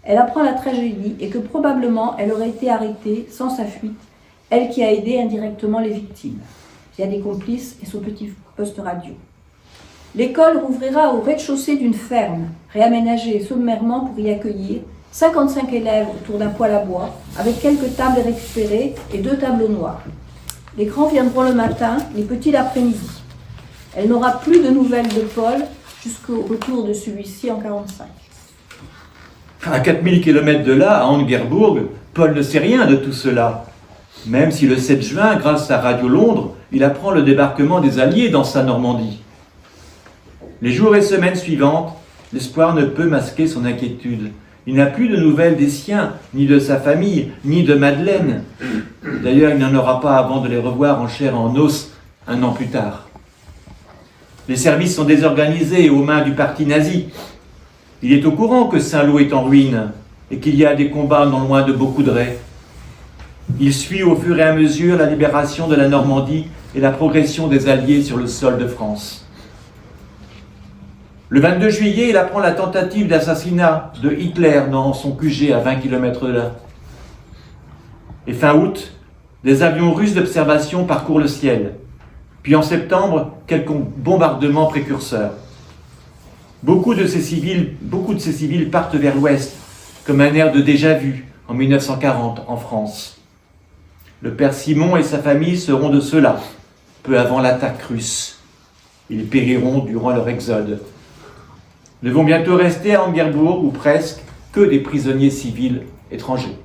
Elle apprend la tragédie et que probablement elle aurait été arrêtée sans sa fuite, elle qui a aidé indirectement les victimes, via des complices et son petit poste radio. L'école rouvrira au rez-de-chaussée d'une ferme, réaménagée sommairement pour y accueillir 55 élèves autour d'un poêle à bois, avec quelques tables récupérées et 2 tableaux noirs. Les grands viendront le matin, les petits l'après-midi. Elle n'aura plus de nouvelles de Paul jusqu'au retour de celui-ci en 1945. À 4000 km de là, à Angerbourg, Paul ne sait rien de tout cela. Même si le 7 juin, grâce à Radio Londres, il apprend le débarquement des Alliés dans sa Normandie. Les jours et semaines suivantes, l'espoir ne peut masquer son inquiétude. Il n'a plus de nouvelles des siens, ni de sa famille, ni de Madeleine. D'ailleurs, il n'en aura pas avant de les revoir en chair et en os 1 an plus tard. Les services sont désorganisés aux mains du parti nazi. Il est au courant que Saint-Lô est en ruine et qu'il y a des combats non loin de Beaucoudray. Il suit au fur et à mesure la libération de la Normandie et la progression des Alliés sur le sol de France. Le 22 juillet, il apprend la tentative d'assassinat de Hitler dans son QG à 20 km de là. Et fin août, des avions russes d'observation parcourent le ciel. Puis en septembre, quelques bombardements précurseurs. Beaucoup de ces civils partent vers l'ouest, comme un air de déjà-vu en 1940 en France. Le père Simon et sa famille seront de ceux-là, peu avant l'attaque russe. Ils périront durant leur exode. Ne vont bientôt rester à Angerbourg, ou presque, que des prisonniers civils étrangers.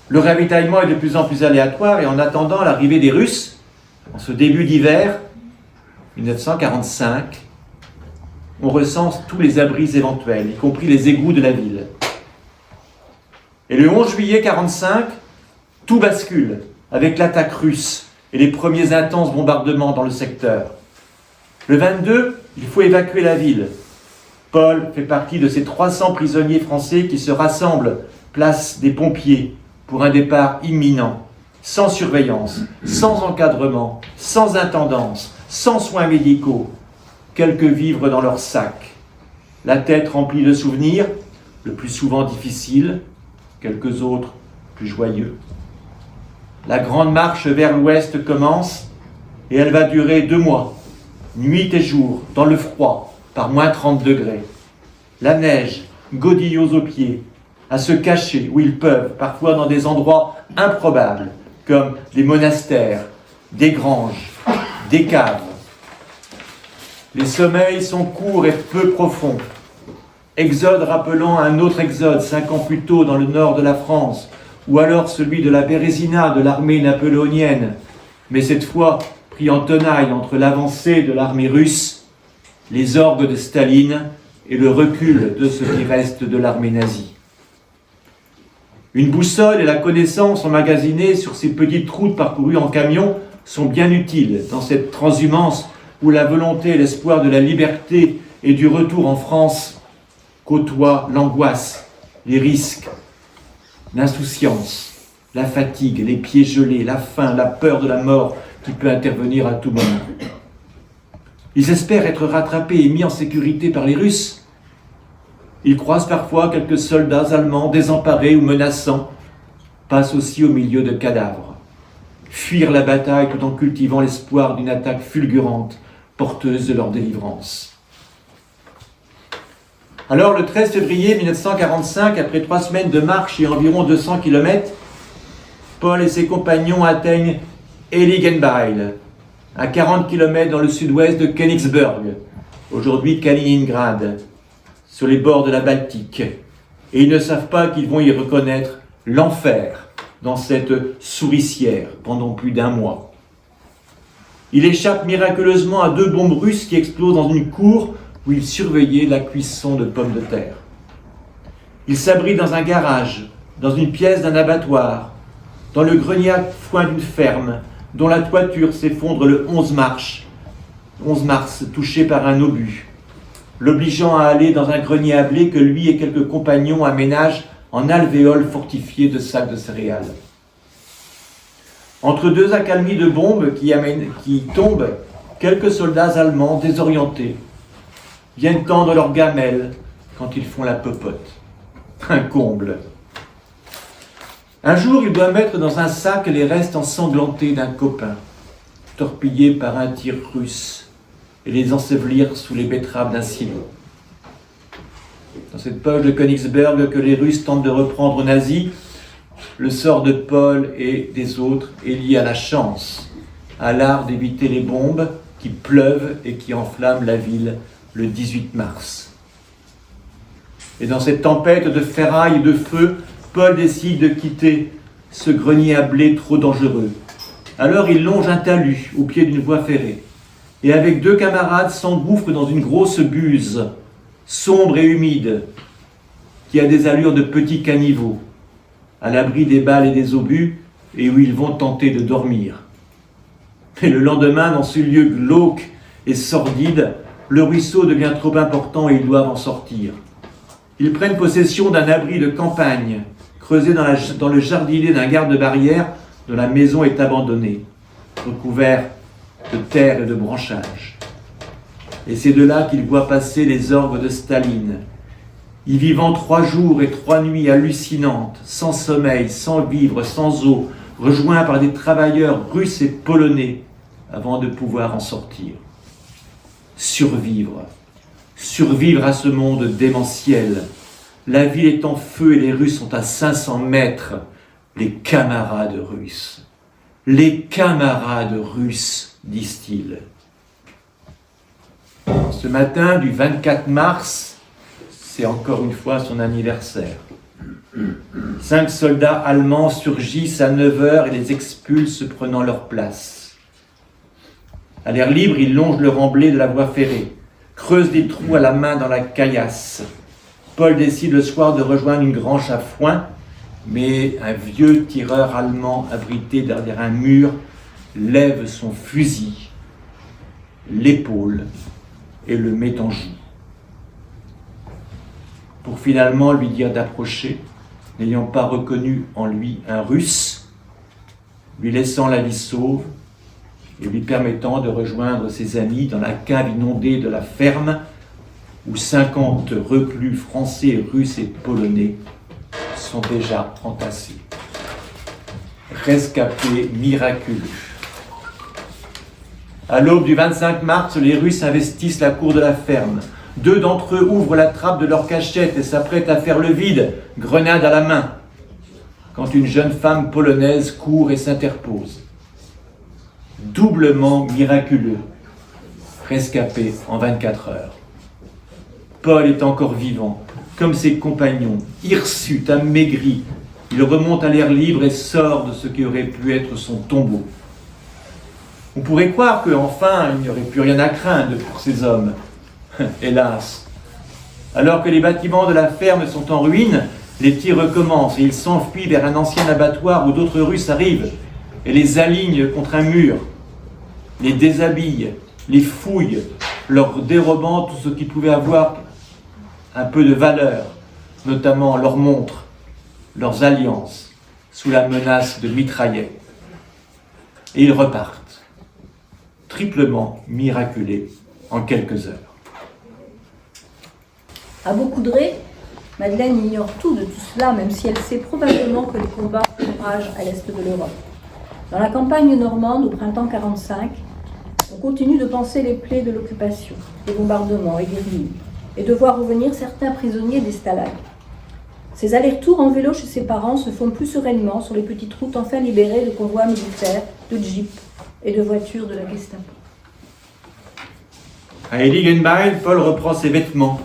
Le ravitaillement est de plus en plus aléatoire et en attendant l'arrivée des Russes, en ce début d'hiver 1945, on recense tous les abris éventuels, y compris les égouts de la ville. Et le 11 juillet 1945, tout bascule avec l'attaque russe et les premiers intenses bombardements dans le secteur. Le 22, il faut évacuer la ville. Paul fait partie de ces 300 prisonniers français qui se rassemblent place des Pompiers pour un départ imminent, sans surveillance, sans encadrement, sans intendance, sans soins médicaux. Quelques vivres dans leurs sacs, la tête remplie de souvenirs, le plus souvent difficiles, quelques autres plus joyeux. La grande marche vers l'ouest commence et elle va durer 2 mois, nuit et jour, dans le froid, par moins 30 degrés. la neige, godillots aux pieds, à se cacher où ils peuvent, parfois dans des endroits improbables, comme des monastères, des granges, des caves. Les sommeils sont courts et peu profonds. Exode rappelant un autre exode 5 ans plus tôt dans le nord de la France, ou alors celui de la Bérésina de l'armée napoléonienne, mais cette fois pris en tenaille entre l'avancée de l'armée russe, les orgues de Staline et le recul de ce qui reste de l'armée nazie. Une boussole et la connaissance emmagasinée sur ces petites routes parcourues en camion sont bien utiles dans cette transhumance où la volonté et l'espoir de la liberté et du retour en France côtoient l'angoisse, les risques, l'insouciance, la fatigue, les pieds gelés, la faim, la peur de la mort qui peut intervenir à tout moment. Ils espèrent être rattrapés et mis en sécurité par les Russes. Ils croisent parfois quelques soldats allemands désemparés ou menaçants, passent aussi au milieu de cadavres. Fuir la bataille tout en cultivant l'espoir d'une attaque fulgurante, porteuse de leur délivrance. Alors, le 13 février 1945, après 3 semaines de marche et environ 200 km, Paul et ses compagnons atteignent Heiligenbeil, à 40 km dans le sud-ouest de Königsberg, aujourd'hui Kaliningrad, sur les bords de la Baltique. Et ils ne savent pas qu'ils vont y reconnaître l'enfer dans cette souricière pendant plus d'1 mois. Il échappe miraculeusement à 2 bombes russes qui explosent dans une cour où il surveillait la cuisson de pommes de terre. Il s'abrite dans un garage, dans une pièce d'un abattoir, dans le grenier à foin d'une ferme, dont la toiture s'effondre le 11 mars, touché par un obus, l'obligeant à aller dans un grenier à blé que lui et quelques compagnons aménagent en alvéoles fortifiées de sacs de céréales. Entre 2 accalmies de bombes qui tombent, quelques soldats allemands désorientés viennent tendre leurs gamelles quand ils font la popote. Un comble. Un jour, il doit mettre dans un sac les restes ensanglantés d'un copain, torpillé par un tir russe, et les ensevelir sous les betteraves d'un silo. Dans cette poche de Königsberg que les Russes tentent de reprendre aux nazis, le sort de Paul et des autres est lié à la chance, à l'art d'éviter les bombes qui pleuvent et qui enflamment la ville le 18 mars. Et dans cette tempête de ferraille et de feu, Paul décide de quitter ce grenier à blé trop dangereux. Alors il longe un talus au pied d'une voie ferrée et avec 2 camarades s'engouffre dans une grosse buse, sombre et humide, qui a des allures de petit caniveau, à l'abri des balles et des obus, et où ils vont tenter de dormir. Mais le lendemain, dans ce lieu glauque et sordide, le ruisseau devient trop important et ils doivent en sortir. Ils prennent possession d'un abri de campagne, creusé dans le jardinet d'un garde-barrière dont la maison est abandonnée, recouvert de terre et de branchages. Et c'est de là qu'ils voient passer les orgues de Staline, y vivant 3 jours et 3 nuits hallucinantes, sans sommeil, sans vivre, sans eau, rejoints par des travailleurs russes et polonais, avant de pouvoir en sortir. Survivre à ce monde démentiel. La ville est en feu et les Russes sont à 500 mètres. Les camarades russes. Les camarades russes, disent-ils. Ce matin du 24 mars, c'est encore une fois son anniversaire. 5 soldats allemands surgissent à 9h et les expulsent prenant leur place. À l'air libre, ils longent le remblai de la voie ferrée, creusent des trous à la main dans la caillasse. Paul décide le soir de rejoindre une grange à foin, mais un vieux tireur allemand abrité derrière un mur lève son fusil, l'épaule et le met en joue. Pour finalement lui dire d'approcher, n'ayant pas reconnu en lui un Russe, lui laissant la vie sauve et lui permettant de rejoindre ses amis dans la cave inondée de la ferme où 50 reclus français, russes et polonais sont déjà entassés. Rescapé miraculeux. À l'aube du 25 mars, les Russes investissent la cour de la ferme, 2 d'entre eux ouvrent la trappe de leur cachette et s'apprêtent à faire le vide, grenade à la main, quand une jeune femme polonaise court et s'interpose. Doublement miraculeux, rescapé en 24 heures. Paul est encore vivant, comme ses compagnons, hirsute, amaigri. Il remonte à l'air libre et sort de ce qui aurait pu être son tombeau. On pourrait croire qu'enfin, il n'y aurait plus rien à craindre pour ces hommes. Hélas. Alors que les bâtiments de la ferme sont en ruine, les tirs recommencent et ils s'enfuient vers un ancien abattoir où d'autres Russes arrivent et les alignent contre un mur, les déshabillent, les fouillent, leur dérobant tout ce qui pouvait avoir un peu de valeur, notamment leurs montres, leurs alliances, sous la menace de mitraillettes. Et ils repartent, triplement miraculés en quelques heures. À Beaucoudray, Madeleine ignore tout de tout cela, même si elle sait probablement que les combats font rage à l'est de l'Europe. Dans la campagne normande, au printemps 45, on continue de panser les plaies de l'occupation, des bombardements et des ruines, et de voir revenir certains prisonniers des stalags. Ces allers-retours en vélo chez ses parents se font plus sereinement sur les petites routes enfin libérées de convois militaires, de jeeps et de voitures de la Gestapo. À Heiligenbeil, Paul reprend ses vêtements,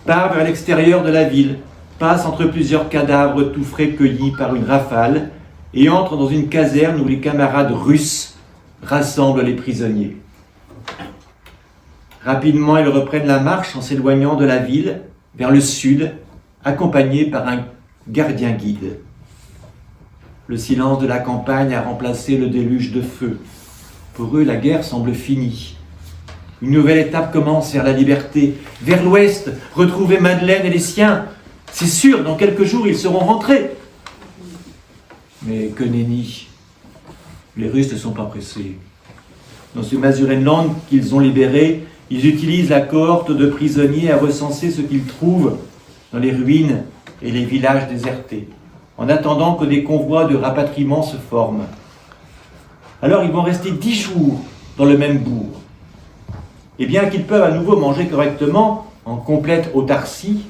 part vers l'extérieur de la ville, passe entre plusieurs cadavres tout frais cueillis par une rafale et entre dans une caserne où les camarades russes rassemblent les prisonniers. Rapidement, ils reprennent la marche en s'éloignant de la ville, vers le sud, accompagnés par un gardien guide. Le silence de la campagne a remplacé le déluge de feu. Pour eux, la guerre semble finie. Une nouvelle étape commence vers la liberté, vers l'ouest, retrouver Madeleine et les siens. C'est sûr, dans quelques jours, ils seront rentrés. Mais que nenni, les Russes ne sont pas pressés. Dans ce Masurenland qu'ils ont libéré, ils utilisent la cohorte de prisonniers à recenser ce qu'ils trouvent dans les ruines et les villages désertés, en attendant que des convois de rapatriement se forment. Alors ils vont rester 10 jours dans le même bourg. Et bien qu'ils peuvent à nouveau manger correctement, en complète autarcie,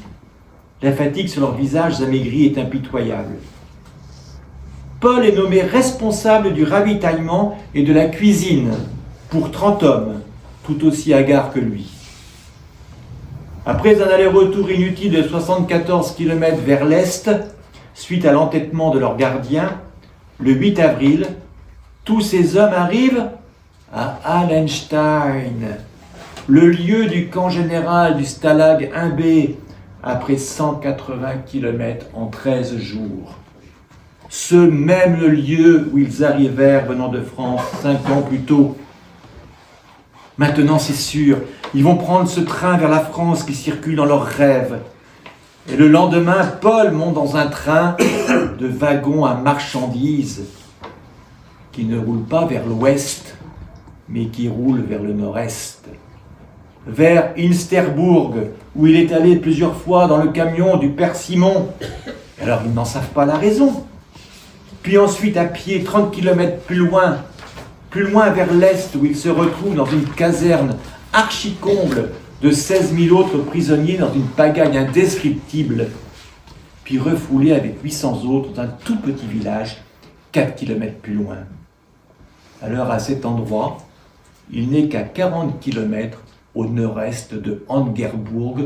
la fatigue sur leurs visages amaigris est impitoyable. Paul est nommé responsable du ravitaillement et de la cuisine pour 30 hommes, tout aussi hagards que lui. Après un aller-retour inutile de 74 km vers l'est, suite à l'entêtement de leurs gardiens, le 8 avril, tous ces hommes arrivent à Allenstein, le lieu du camp général du Stalag 1B, après 180 km en 13 jours. Ce même lieu où ils arrivèrent venant de France 5 ans plus tôt. Maintenant, c'est sûr, ils vont prendre ce train vers la France qui circule dans leurs rêves. Et le lendemain, Paul monte dans un train de wagons à marchandises qui ne roule pas vers l'ouest, mais qui roule vers le nord-est. Vers Insterbourg, où il est allé plusieurs fois dans le camion du père Simon. Alors, ils n'en savent pas la raison. Puis ensuite, à pied, 30 km plus loin vers l'est, où il se retrouve dans une caserne archi-comble de 16 000 autres prisonniers dans une pagaille indescriptible, puis refoulé avec 800 autres dans un tout petit village, 4 km plus loin. Alors, à cet endroit, il n'est qu'à 40 km au nord-est de Angerbourg,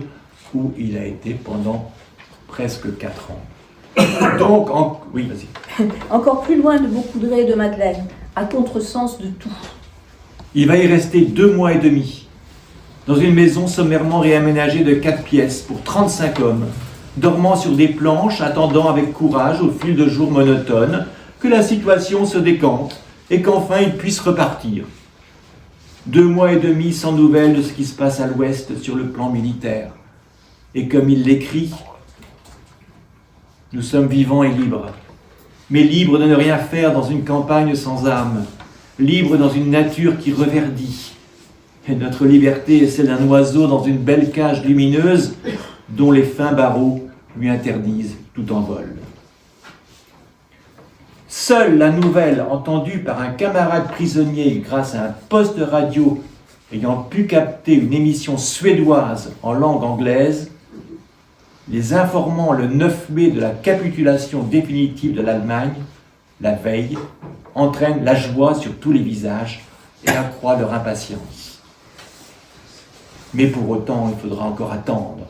où il a été pendant presque 4 ans. Donc, oui, vas-y. Encore plus loin de Beaucoudray et de Madeleine, à contresens de tout. Il va y rester 2 mois et demi, dans une maison sommairement réaménagée de 4 pièces pour 35 hommes, dormant sur des planches, attendant avec courage, au fil de jours monotones, que la situation se décante et qu'enfin ils puissent repartir. 2 mois et demi sans nouvelles de ce qui se passe à l'ouest sur le plan militaire. Et comme il l'écrit, nous sommes vivants et libres, mais libres de ne rien faire dans une campagne sans âme, libres dans une nature qui reverdit. Et notre liberté est celle d'un oiseau dans une belle cage lumineuse dont les fins barreaux lui interdisent tout envol. Seule la nouvelle entendue par un camarade prisonnier grâce à un poste radio ayant pu capter une émission suédoise en langue anglaise, les informant le 9 mai de la capitulation définitive de l'Allemagne, la veille, entraîne la joie sur tous les visages et accroît leur impatience. Mais pour autant, il faudra encore attendre.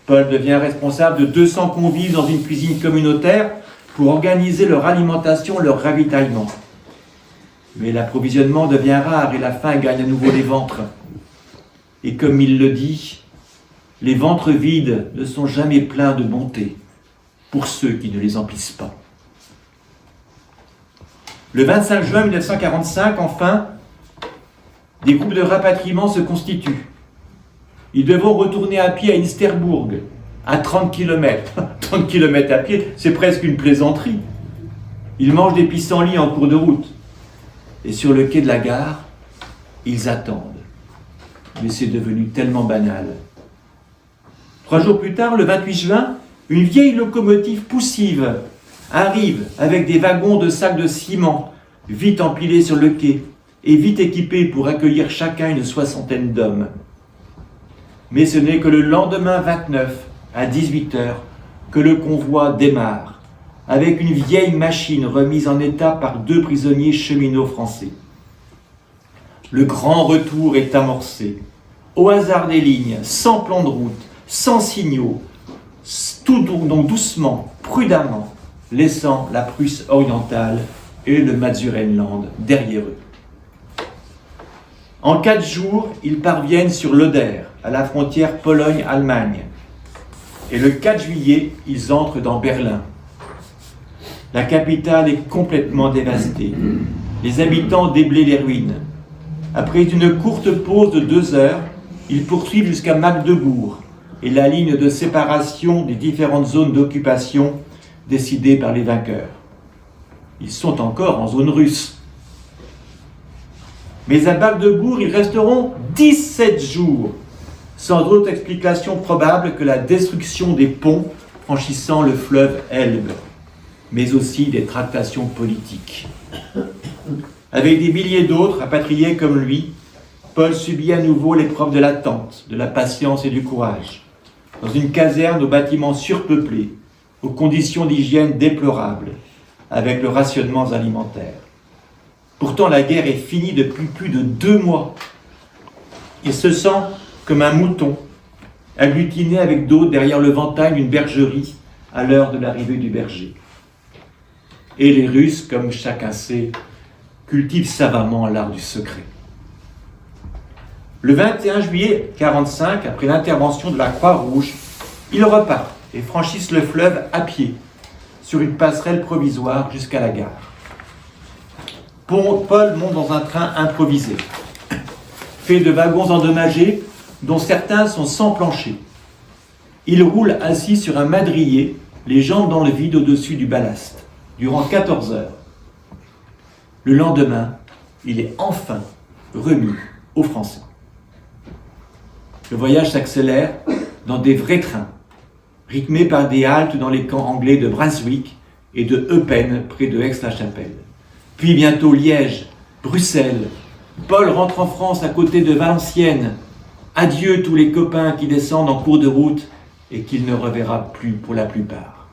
Paul devient responsable de 200 convives dans une cuisine communautaire pour organiser leur alimentation, leur ravitaillement. Mais l'approvisionnement devient rare et la faim gagne à nouveau les ventres. Et comme il le dit, les ventres vides ne sont jamais pleins de bonté pour ceux qui ne les emplissent pas. Le 25 juin 1945, enfin, des groupes de rapatriement se constituent. Ils devront retourner à pied à Insterbourg, à 30 km. 30 km à pied, c'est presque une plaisanterie. Ils mangent des pissenlits en cours de route. Et sur le quai de la gare, ils attendent. Mais c'est devenu tellement banal. 3 jours plus tard, le 28 juin, une vieille locomotive poussive arrive avec des wagons de sacs de ciment, vite empilés sur le quai et vite équipés pour accueillir chacun une 60aine d'hommes. Mais ce n'est que le lendemain 29, à 18h, que le convoi démarre, avec une vieille machine remise en état par 2 prisonniers cheminots français. Le grand retour est amorcé, au hasard des lignes, sans plan de route, sans signaux, tout donc doucement, prudemment, laissant la Prusse orientale et le Matsurenland derrière eux. En 4 jours, ils parviennent sur l'Oder, à la frontière Pologne-Allemagne. Et le 4 juillet, ils entrent dans Berlin. La capitale est complètement dévastée. Les habitants déblaient les ruines. Après une courte pause de 2 heures, ils poursuivent jusqu'à Magdebourg et la ligne de séparation des différentes zones d'occupation décidées par les vainqueurs. Ils sont encore en zone russe. Mais à Magdebourg, ils resteront 17 jours, sans autre explication probable que la destruction des ponts franchissant le fleuve Elbe, mais aussi des tractations politiques. Avec des milliers d'autres rapatriés comme lui, Paul subit à nouveau l'épreuve de l'attente, de la patience et du courage. Dans une caserne aux bâtiments surpeuplés, aux conditions d'hygiène déplorables, avec le rationnement alimentaire. Pourtant, la guerre est finie depuis plus de 2 mois. Il se sent comme un mouton, agglutiné avec d'autres derrière le ventail d'une bergerie à l'heure de l'arrivée du berger. Et les Russes, comme chacun sait, cultivent savamment l'art du secret. Le 21 juillet 1945, après l'intervention de la Croix-Rouge, ils repartent et franchissent le fleuve à pied, sur une passerelle provisoire jusqu'à la gare. Paul monte dans un train improvisé, fait de wagons endommagés, dont certains sont sans plancher. Il roule assis sur un madrier, les jambes dans le vide au-dessus du ballast, durant 14 heures. Le lendemain, il est enfin remis aux Français. Le voyage s'accélère dans des vrais trains, rythmés par des haltes dans les camps anglais de Brunswick et de Eupen, près de Aix-la-Chapelle. Puis bientôt Liège, Bruxelles. Paul rentre en France à côté de Valenciennes. Adieu tous les copains qui descendent en cours de route et qu'il ne reverra plus pour la plupart.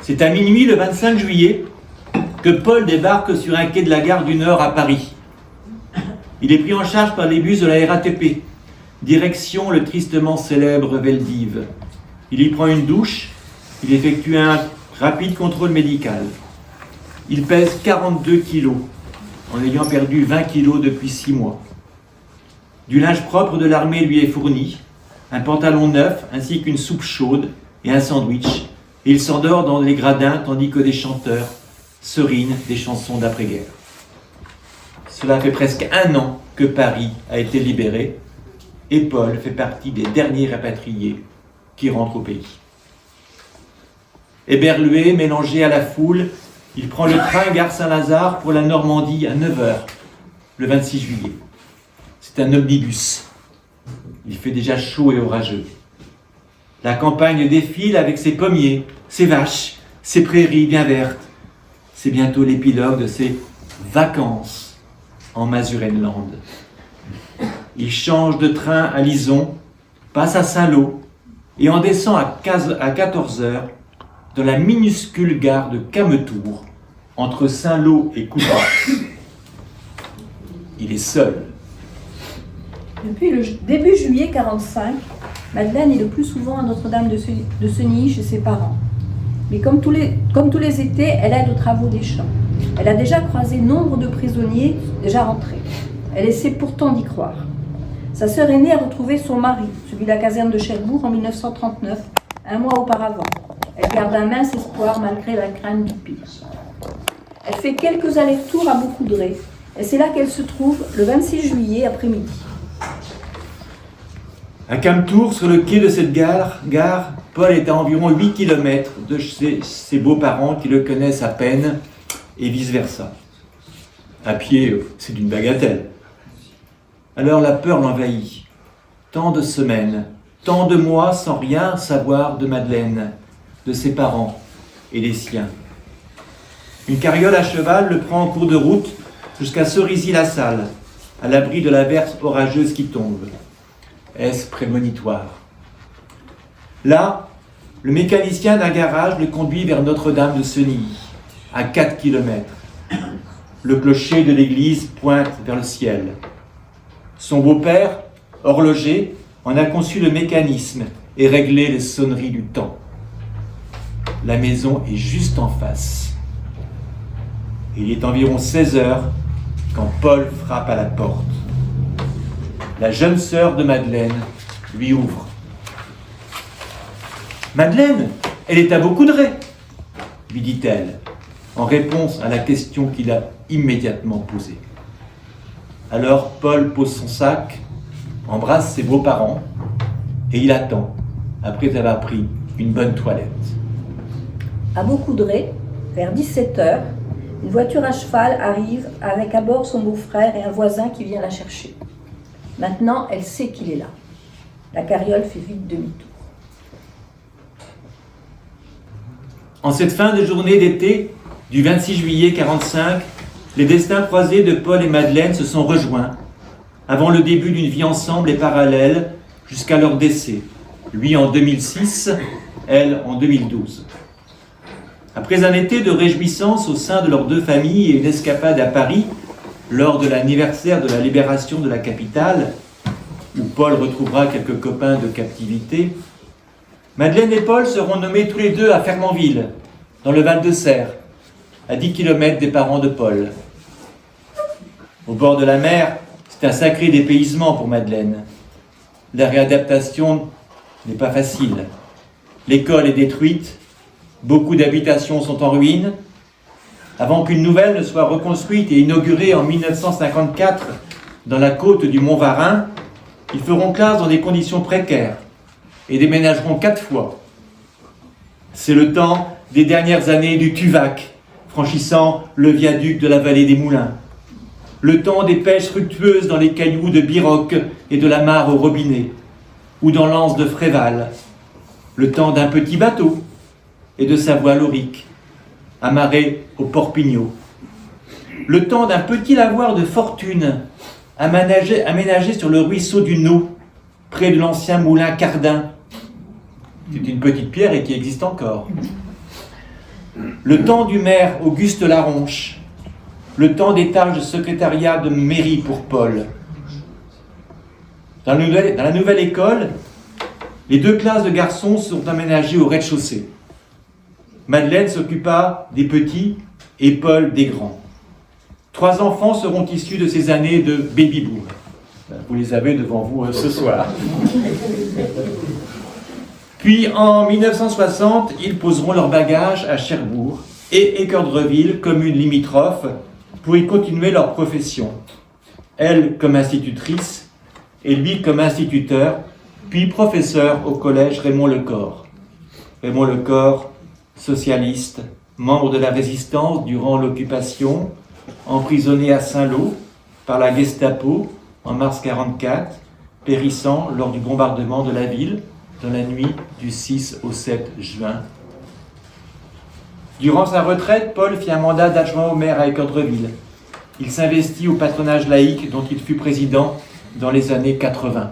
C'est à minuit le 25 juillet que Paul débarque sur un quai de la gare du Nord à Paris. Il est pris en charge par les bus de la RATP, direction le tristement célèbre Veldiv. Il y prend une douche, il effectue un rapide contrôle médical. Il pèse 42 kilos, en ayant perdu 20 kilos depuis 6 mois. Du linge propre de l'armée lui est fourni, un pantalon neuf ainsi qu'une soupe chaude et un sandwich, et il s'endort dans les gradins tandis que des chanteurs serinent des chansons d'après-guerre. Cela fait presque 1 an que Paris a été libéré, et Paul fait partie des derniers rapatriés qui rentrent au pays. Éberlué, mélangé à la foule, il prend le train gare Saint-Lazare pour la Normandie à 9h, le 26 juillet. C'est un omnibus. Il fait déjà chaud et orageux. La campagne défile avec ses pommiers, ses vaches, ses prairies bien vertes, c'est bientôt l'épilogue de ses vacances en Mazurenland. Il change de train à Lison, passe à Saint-Lô et en descend à 14h dans la minuscule gare de Cametour, entre Saint-Lô et Coutras. Il est seul. Depuis le début juillet 1945, Madeleine est le plus souvent à Notre-Dame de Senilly chez ses parents. Mais comme tous les étés, elle aide aux travaux des champs. Elle a déjà croisé nombre de prisonniers déjà rentrés. Elle essaie pourtant d'y croire. Sa sœur aînée a retrouvé son mari, celui de la caserne de Cherbourg, en 1939, un mois auparavant. Elle garde un mince espoir malgré la crainte du pire. Elle fait quelques allers-retours à Beaucoudray, et c'est là qu'elle se trouve le 26 juillet après-midi. À Cametour, sur le quai de cette gare, Paul est à environ 8 km de ses beaux-parents qui le connaissent à peine, et vice-versa. À pied, c'est une bagatelle. Alors la peur l'envahit. Tant de semaines, tant de mois sans rien savoir de Madeleine, de ses parents et des siens. Une carriole à cheval le prend en cours de route jusqu'à Cerisy-la-Salle, à l'abri de l'averse orageuse qui tombe. Est-ce prémonitoire? Là, le mécanicien d'un garage le conduit vers Notre-Dame de Senilly, à 4 km. Le clocher de l'église pointe vers le ciel. Son beau-père, horloger, en a conçu le mécanisme et réglé les sonneries du temps. La maison est juste en face. Il est environ 16h quand Paul frappe à la porte. La jeune sœur de Madeleine lui ouvre. « Madeleine, elle est à Beaucoudray !» lui dit-elle, en réponse à la question qu'il a immédiatement posée. Alors Paul pose son sac, embrasse ses beaux-parents et il attend, après avoir pris une bonne toilette. À Beaucoudray, vers 17h, une voiture à cheval arrive avec à bord son beau-frère et un voisin qui vient la chercher. Maintenant, elle sait qu'il est là. La carriole fait vite demi-tour. En cette fin de journée d'été, du 26 juillet 1945, les destins croisés de Paul et Madeleine se sont rejoints, avant le début d'une vie ensemble et parallèle, jusqu'à leur décès, lui en 2006, elle en 2012. Après un été de réjouissance au sein de leurs deux familles et une escapade à Paris, lors de l'anniversaire de la libération de la capitale, où Paul retrouvera quelques copains de captivité, Madeleine et Paul seront nommés tous les deux à Fermanville, dans le Val-de-Serre, à 10 km des parents de Paul. Au bord de la mer, c'est un sacré dépaysement pour Madeleine. La réadaptation n'est pas facile. L'école est détruite, beaucoup d'habitations sont en ruine. Avant qu'une nouvelle ne soit reconstruite et inaugurée en 1954 dans la côte du Mont-Varin, ils feront classe dans des conditions précaires et déménageront 4 fois. C'est le temps des dernières années du Tuvac, franchissant le viaduc de la vallée des Moulins. Le temps des pêches fructueuses dans les cailloux de Biroc et de la mare au robinet, ou dans l'anse de Fréval. Le temps d'un petit bateau et de sa voile aurique, amarrée au port Pignot. Le temps d'un petit lavoir de fortune, aménagé sur le ruisseau du Nau, près de l'ancien moulin Cardin. C'est une petite pierre et qui existe encore. Le temps du maire Auguste Laronche. Le temps des tâches de secrétariat de mairie pour Paul. Dans la nouvelle école, les 2 classes de garçons sont aménagées au rez-de-chaussée. Madeleine s'occupa des petits et Paul des grands. 3 enfants seront issus de ces années de baby-boom. Vous les avez devant vous ce soir. Puis en 1960, ils poseront leurs bagages à Cherbourg et Équeurdreville, commune limitrophe, pour y continuer leur profession. Elle comme institutrice et lui comme instituteur, puis professeur au collège Raymond Lecor. Raymond Lecor, socialiste, membre de la résistance durant l'occupation, emprisonné à Saint-Lô par la Gestapo en mars 1944, périssant lors du bombardement de la ville dans la nuit du 6 au 7 juin. Durant sa retraite, Paul fit un mandat d'adjoint au maire à Écordreville. Il s'investit au patronage laïque dont il fut président dans les années 80.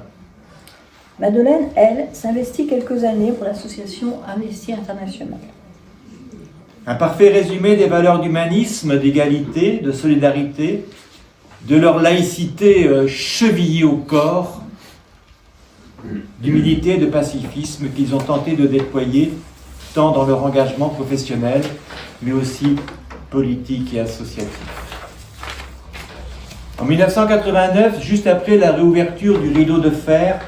Madeleine, elle, s'investit quelques années pour l'association Amnesty International. Un parfait résumé des valeurs d'humanisme, d'égalité, de solidarité, de leur laïcité chevillée au corps, d'humilité et de pacifisme qu'ils ont tenté de déployer tant dans leur engagement professionnel, mais aussi politique et associatif. En 1989, juste après la réouverture du rideau de fer,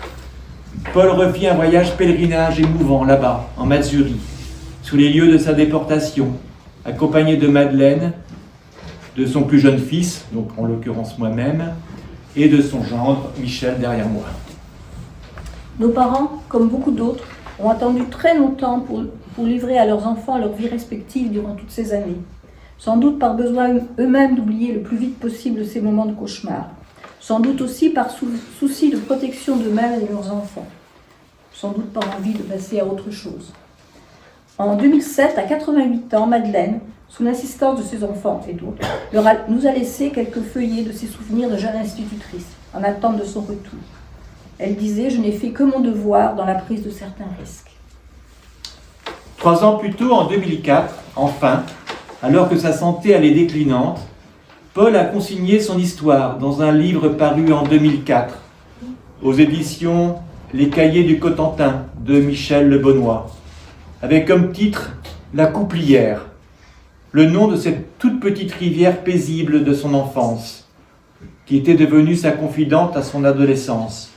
Paul refit un voyage pèlerinage émouvant là-bas, en Matzurie, sous les lieux de sa déportation, accompagné de Madeleine, de son plus jeune fils, donc en l'occurrence moi-même, et de son gendre, Michel, derrière moi. Nos parents, comme beaucoup d'autres, ont attendu très longtemps pour livrer à leurs enfants leur vie respective durant toutes ces années. Sans doute par besoin eux-mêmes d'oublier le plus vite possible ces moments de cauchemar. Sans doute aussi par souci de protection d'eux-mêmes et de leurs enfants. Sans doute par envie de passer à autre chose. En 2007, à 88 ans, Madeleine, sous l'assistance de ses enfants et d'autres, nous a laissé quelques feuillets de ses souvenirs de jeune institutrice, en attente de son retour. Elle disait « Je n'ai fait que mon devoir dans la prise de certains risques ». 3 ans plus tôt, en 2004, enfin, alors que sa santé allait déclinante, Paul a consigné son histoire dans un livre paru en 2004, aux éditions Les Cahiers du Cotentin de Michel Le Bonnois, avec comme titre « La Couplière », le nom de cette toute petite rivière paisible de son enfance, qui était devenue sa confidente à son adolescence,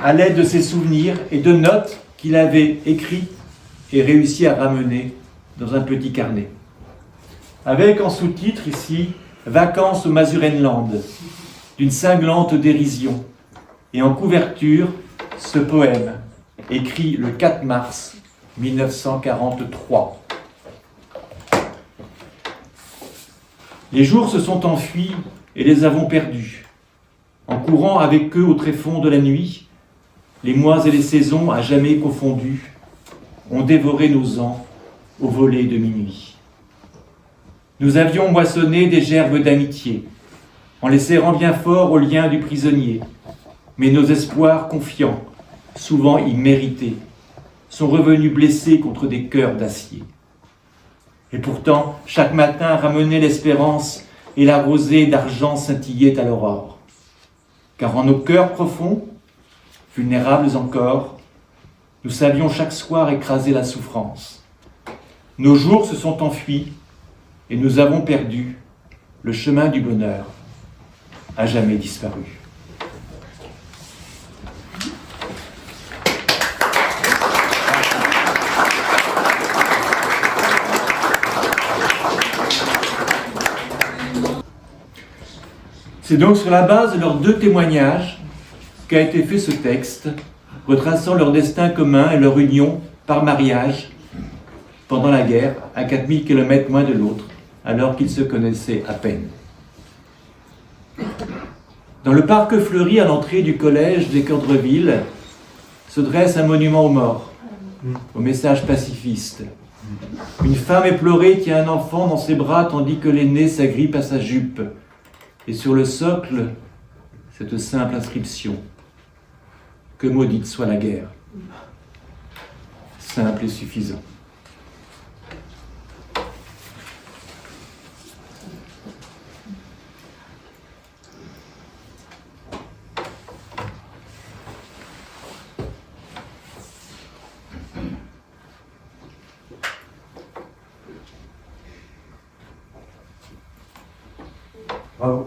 à l'aide de ses souvenirs et de notes qu'il avait écrites et réussi à ramener dans un petit carnet. Avec en sous-titre ici « Vacances au Masurenland » d'une cinglante dérision, et en couverture ce poème, écrit le 4 mars 1943. Les jours se sont enfuis et les avons perdus. En courant avec eux au tréfonds de la nuit, les mois et les saisons à jamais confondus ont dévoré nos ans au volet de minuit. Nous avions moissonné des gerbes d'amitié, en les serrant bien fort au lien du prisonnier, mais nos espoirs confiants, souvent immérités, sont revenus blessés contre des cœurs d'acier. Et pourtant, chaque matin ramenait l'espérance et la rosée d'argent scintillait à l'aurore. Car en nos cœurs profonds, vulnérables encore, nous savions chaque soir écraser la souffrance. Nos jours se sont enfuis et nous avons perdu le chemin du bonheur, à jamais disparu. C'est donc sur la base de leurs 2 témoignages qu'a été fait ce texte, retraçant leur destin commun et leur union par mariage pendant la guerre, à 4000 km loin de l'autre, alors qu'ils se connaissaient à peine. Dans le parc fleuri à l'entrée du collège d'Écordreville se dresse un monument aux morts, au message pacifiste. Une femme éplorée tient un enfant dans ses bras tandis que l'aîné s'agrippe à sa jupe. Et sur le socle, cette simple inscription. Que maudite soit la guerre. Simple et suffisant. Bravo.